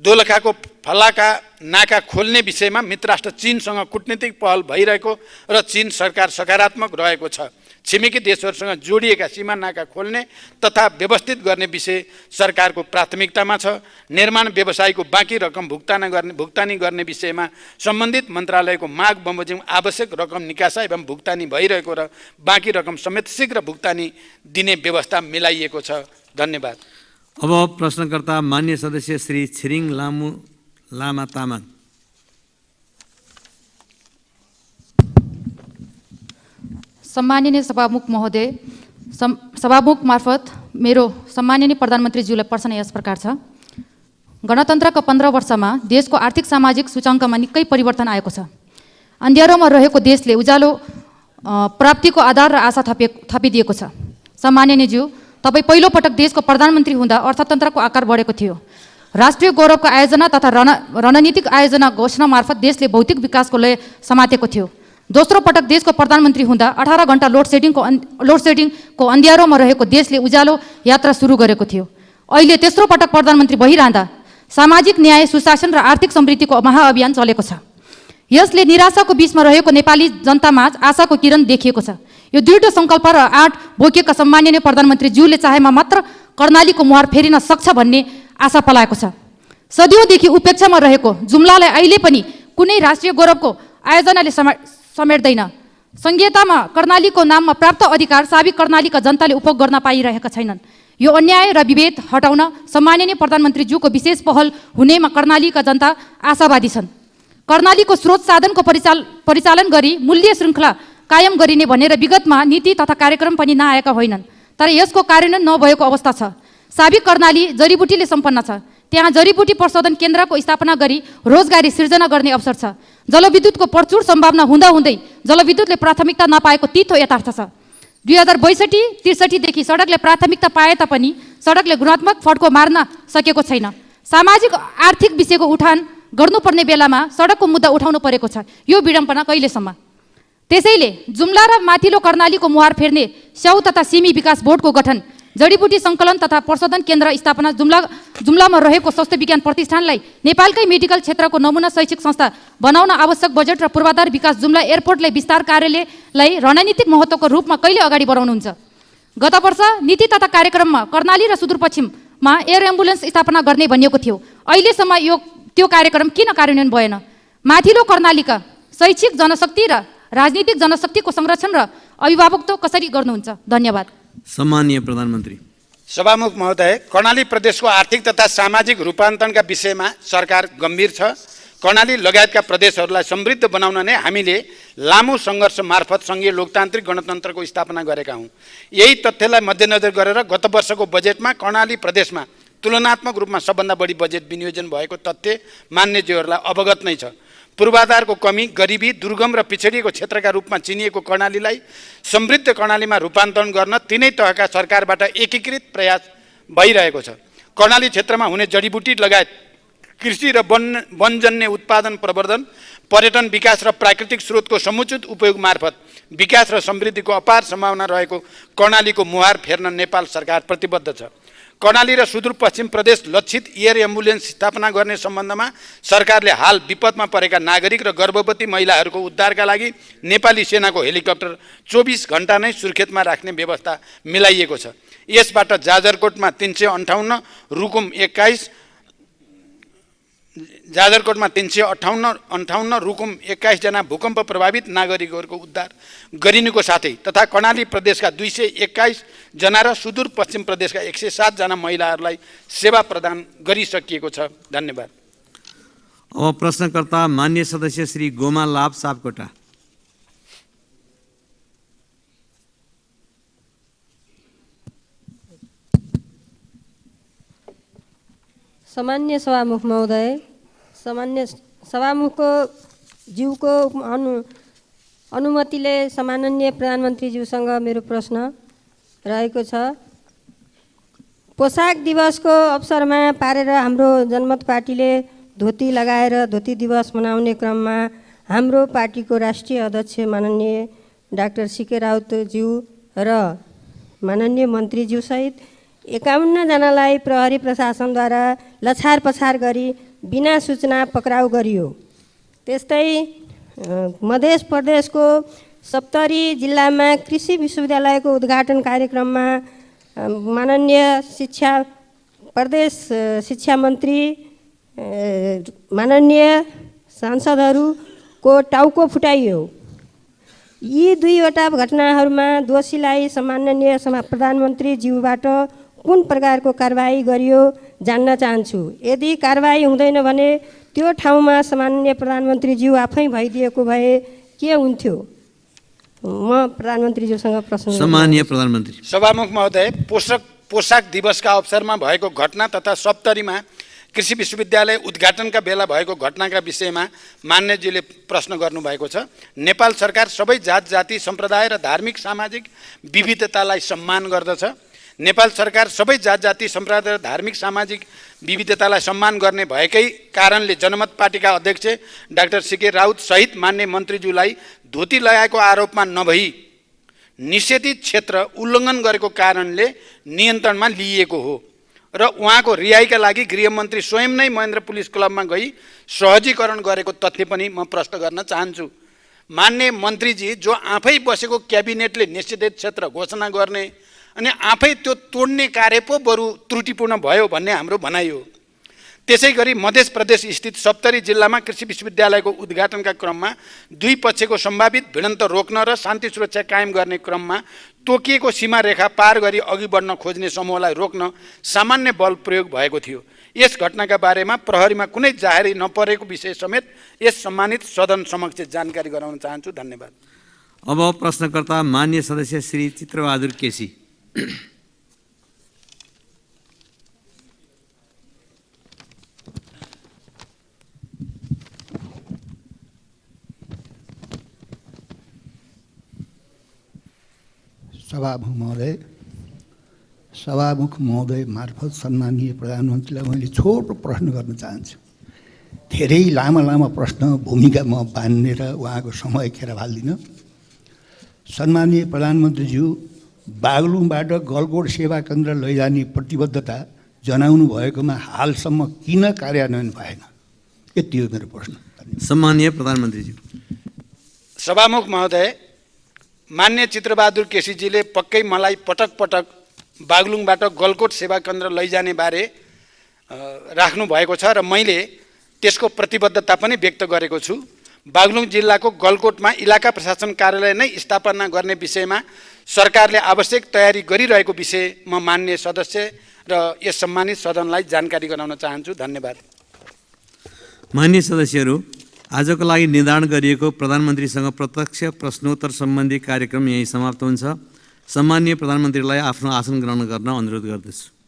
दोलखाको फलाका नाका खोल्ने विषयमा मित्रराष्ट्र चीनसँग कूटनीतिक पहल भइरहेको र चीन सरकार सकारात्मक रहेको छ। छिमेकी देशहरूसँग जोडिएका सीमा नाका खोल्ने तथा व्यवस्थित गर्ने विषय सरकारको प्राथमिकतामा छ। निर्माण व्यवसायको बाँकी रकम भुक्तानी गर्ने विषयमा सम्बन्धित मन्त्रालयको माग बमोजिम आवश्यक रकम निकासा एवं भुक्तानी भइरहेको र बाँकी रकम समेत शीघ्र भुक्तानी दिने व्यवस्था मिलाइएको छ। धन्यवाद। अब प्रश्नकर्ता मान्य सदस्य श्री छिरिङ लामा तामाङ। सम्माननीय सभामुख महोदय, सभामुख मार्फत मेरो सम्माननीय प्रधानमन्त्रीज्यूलाई प्रश्न यस प्रकार छ। गणतन्त्रको 15 वर्षमा देशको आर्थिक सामाजिक सूचाङ्कमा निकै परिवर्तन आएको छ। अँध्यारोमा रहेको देशले उज्यालो प्राप्तिको आधार र आशा थपिदिएको छ। सम्माननीयज्यू, तपाईँ पहिलोपटक देशको प्रधानमन्त्री हुँदा अर्थतन्त्रको आकार बढेको थियो। राष्ट्रिय गौरवको आयोजना तथा रणनीतिक आयोजना घोषणा मार्फत देशले भौतिक विकासको लय समातेको थियो। दोस्रो पटक देशको प्रधानमन्त्री हुँदा 18 घण्टा लोडसेडिङको अँध्यारोमा रहेको देशले उज्यालो यात्रा सुरु गरेको थियो। अहिले तेस्रो पटक प्रधानमन्त्री भइरहँदा सामाजिक न्याय, सुशासन र आर्थिक समृद्धिको महाअभियान चलेको छ। यसले निराशाको बीचमा रहेको नेपाली जनतामा आशाको किरण देखिएको छ। यो दृढ सङ्कल्प र आँट बोकेका सम्माननीय प्रधानमन्त्रीज्यूले चाहेमा मात्र कर्णालीको मुहार फेरिन सक्छ भन्ने आशा पलाएको छ। सदियौँदेखि उपेक्षामा रहेको जुम्लालाई अहिले पनि कुनै राष्ट्रिय गौरवको आयोजनाले समेट्दैन। संहितामा कर्णालीको नाममा प्राप्त अधिकार साबिक कर्णालीका जनताले उपभोग गर्न पाइरहेका छैनन्। यो अन्याय र विभेद हटाउन सम्माननीय प्रधानमन्त्रीज्यूको विशेष पहल हुनेमा कर्णालीका जनता आशावादी छन्। कर्णालीको स्रोत साधनको परिचालन गरी मूल्य श्रृङ्खला कायम गरिने भनेर विगतमा नीति तथा कार्यक्रम पनि नआएका होइनन्, तर यसको कार्यान्वयन नभएको अवस्था छ। साबिक कर्णाली जडीबुटीले सम्पन्न छ। त्यहाँ जडीबुटी प्रशोधन केन्द्रको स्थापना गरी रोजगारी सिर्जना गर्ने अवसर छ। जलविद्युतको प्रचुर सम्भावना हुँदाहुँदै जलविद्युतले प्राथमिकता नपाएको तीतो यथार्थ छ। 2062-63 देखि सडकले प्राथमिकता पाए तापनि सडकले गुणात्मक फड्को मार्न सकेको छैन। सामाजिक आर्थिक विषयको उठान गर्नुपर्ने बेलामा सडकको मुद्दा उठाउनु परेको छ। यो विडम्बना कहिलेसम्म? त्यसैले जुम्ला र माथिल्लो कर्णालीको मुहार फेर्ने स्याउ तथा सिमी विकास बोर्डको गठन, जडीबुटी सङ्कलन तथा प्रशोधन केन्द्र स्थापना, जुम्लामा रहेको स्वास्थ्य विज्ञान प्रतिष्ठानलाई नेपालकै मेडिकल क्षेत्रको नमुना शैक्षिक संस्था बनाउन आवश्यक बजेट र पूर्वाधार विकास, जुम्ला एयरपोर्टलाई विस्तार कार्यालयलाई रणनीतिक महत्त्वको रूपमा कहिले अगाडि बढाउनुहुन्छ? गत वर्ष नीति तथा कार्यक्रममा कर्णाली र सुदूरपश्चिममा एयर एम्बुलेन्स स्थापना गर्ने भनिएको थियो। अहिलेसम्म त्यो कार्यक्रम किन कार्यान्वयन भएन? माथिल्लो कर्णालीका शैक्षिक जनशक्ति र राजनीतिक जनशक्तिको संरक्षण र अभिभावकत्व कसरी गर्नुहुन्छ? धन्यवाद। सम्माननीय प्रधानमन्त्री। सभामुख महोदय, कर्णाली प्रदेशको आर्थिक तथा सामाजिक रूपान्तरणका विषयमा सरकार गम्भीर छ। कर्णाली लगायतका प्रदेशहरूलाई समृद्ध बनाउन नै हामीले लामो सङ्घर्ष मार्फत सङ्घीय लोकतान्त्रिक गणतन्त्रको स्थापना गरेका हौँ। यही तथ्यलाई मध्यनजर गरेर गत वर्षको बजेटमा कर्णाली प्रदेशमा तुलनात्मक रूपमा सबभन्दा बढी बजेट विनियोजन भएको तथ्य मान्यज्यूहरूलाई अवगत नै छ। पूर्वाधारको कमी, गरिबी, दुर्गम र पिछडिएको क्षेत्रका रूपमा चिनिएको कर्णालीलाई समृद्ध कर्णालीमा रूपान्तरण गर्न तिनै तहका सरकारबाट एकीकृत प्रयास भइरहेको छ। कर्णाली क्षेत्रमा हुने जडीबुटी लगायत कृषि र वनजन्य उत्पादन प्रवर्धन, पर्यटन विकास र प्राकृतिक स्रोतको समुचित उपयोग मार्फत विकास र समृद्धिको अपार सम्भावना रहेको कर्णालीको मुहार फेर्न नेपाल सरकार प्रतिबद्ध छ। कर्णाली र सुदूरपश्चिम प्रदेश लक्षित एयर एम्बुलेन्स स्थापना गर्ने सम्बन्धमा सरकारले हाल विपदमा परेका नागरिक र गर्भवती महिलाहरूको उद्धारका लागि नेपाली सेनाको हेलिकप्टर 24 घण्टा नै सुर्खेतमा राख्ने व्यवस्था मिलाइएको छ। यसबाट जाजरकोटमा 358, रुकुम 21, जाजरकोटमा 358, रुकुम 21 जना भूकम्प प्रभावित नागरिकहरूको उद्धार गरिनुको साथै तथा कर्णाली प्रदेशका 221 जना र सुदूरपश्चिम प्रदेशका 107 जना महिलाहरूलाई सेवा प्रदान गरिसकिएको छ। धन्यवाद। अब प्रश्नकर्ता मान्य सदस्य श्री गोमा लाभ सापकोटा। सामान्य सभामुख महोदय, सामान्य सभामुखको ज्यूको अनुमतिले सम्माननीय प्रधानमन्त्रीज्यूसँग मेरो प्रश्न रहेको छ। पोसाक दिवसको अवसरमा पारेर हाम्रो जनमत पार्टीले धोती लगाएर धोती दिवस मनाउने क्रममा हाम्रो पार्टीको राष्ट्रिय अध्यक्ष माननीय डाक्टर सीके राउतज्यू र माननीय मन्त्रीज्यूसहित 51 जनालाई प्रहरी प्रशासनद्वारा लछार पछार गरी बिना सूचना पक्राउ गरियो। त्यस्तै मध्य प्रदेशको सप्तरी जिल्लामा कृषि विश्वविद्यालयको उद्घाटन कार्यक्रममा माननीय प्रदेश शिक्षा मन्त्री, माननीय सांसदहरूको टाउको फुटाइयो। यी दुईवटा घटनाहरूमा दोषीलाई सम्माननीय प्रधानमन्त्रीज्यूबाट कुन प्रकारको कारबाही गरियो जान्न चाहन्छु। यदि कारबाही हुँदैन भने त्यो ठाउँमा सम्माननीय प्रधानमन्त्रीज्यू आफै भइदिएको भए के हुन्थ्यो? म प्रधानमन्त्रीज्यूसँग प्रश्न गर्न सम्माननीय प्रधानमन्त्री। सभामुख महोदय, पोशाक दिवसका अवसरमा भएको घटना तथा सप्तरीमा कृषि विश्वविद्यालय उद्घाटनका बेला भएको घटनाका विषयमा मान्यजीले प्रश्न गर्नुभएको छ। नेपाल सरकार सबै जात जाति सम्प्रदाय र धार्मिक सामाजिक विविधतालाई सम्मान गर्दछ। नेपाल सरकार सबै जात जाति सम्प्रदाय र धार्मिक सामाजिक विविधतालाई सम्मान गर्ने भएकै कारणले जनमत पार्टीका अध्यक्ष डाक्टर सीके राउत सहित मान्य मन्त्रीज्यूलाई धोती लगाएको आरोपमा नभई निषेधित क्षेत्र उल्लङ्घन गरेको कारणले नियन्त्रणमा लिइएको हो र उहाँको रिहाइका लागि गृहमन्त्री स्वयं नै महेन्द्र पुलिस क्लबमा गई सहजीकरण गरेको तथ्य पनि म प्रश्न गर्न चाहन्छु। मान्य मन्त्रीजी जो आफै बसेको क्याबिनेटले निषेधित क्षेत्र घोषणा गर्ने अनि आफै त्यो तोड्ने कार्य पो बरु त्रुटिपूर्ण भयो भन्ने हाम्रो भनाइ हो। त्यसै गरी मध्य प्रदेश स्थित सप्तरी जिल्लामा कृषि विश्वविद्यालयको उद्घाटनका क्रममा दुई पक्षको सम्भावित भिडन्त रोक्न र शान्ति सुरक्षा कायम गर्ने क्रममा तोकिएको सीमा रेखा पार गरी अघि बढ्न खोज्ने समूहलाई रोक्न सामान्य बल प्रयोग भएको थियो। यस घटनाका बारेमा प्रहरीमा कुनै जाहेरी नपरेको विषय समेत यस सम्मानित सदन समक्ष जानकारी गराउन चाहन्छु। धन्यवाद। अब प्रश्नकर्ता मान्य सदस्य श्री चित्रबहादुर केसी। सभामुख महोदय मार्फत सम्मानीय प्रधानमन्त्रीलाई मैले छोटो प्रश्न गर्न चाहन्छु। धेरै लामा प्रश्न भूमिका म बाँधेर उहाँको समय खेर हाल्दिनँ। सम्मानीय प्रधानमन्त्रीज्यू, बागलुङबाट गलकोट सेवा केन्द्र लैजाने प्रतिबद्धता जनाउनु भएकोमा हालसम्म किन कार्यान्वयन भएन? यति हो मेरो प्रश्न। सम्मानीय प्रधानमन्त्रीज्यू। सभामुख महोदय, मान्य चित्रबहादुर केसीजीले पक्कै मलाई पटक पटक बागलुङबाट गलकोट सेवा केन्द्र लैजाने बारे राख्नु भएको छ र मैले त्यसको प्रतिबद्धता पनि व्यक्त गरेको छु। बागलुङ जिल्लाको गलकोटमा इलाका प्रशासन कार्यालय नै स्थापना गर्ने विषयमा सरकारले आवश्यक तयारी गरिरहेको विषयमा मान्य सदस्य र यस सम्मानित सदनलाई जानकारी गराउन चाहन्छु। धन्यवाद। मान्य सदस्यहरू, आजको लागि निर्धारण गरिएको प्रधानमन्त्रीसँग प्रत्यक्ष प्रश्नोत्तर सम्बन्धी कार्यक्रम यही समाप्त हुन्छ। सम्मानीय प्रधानमन्त्रीलाई आफ्नो आसन ग्रहण गर्न अनुरोध गर्दछु।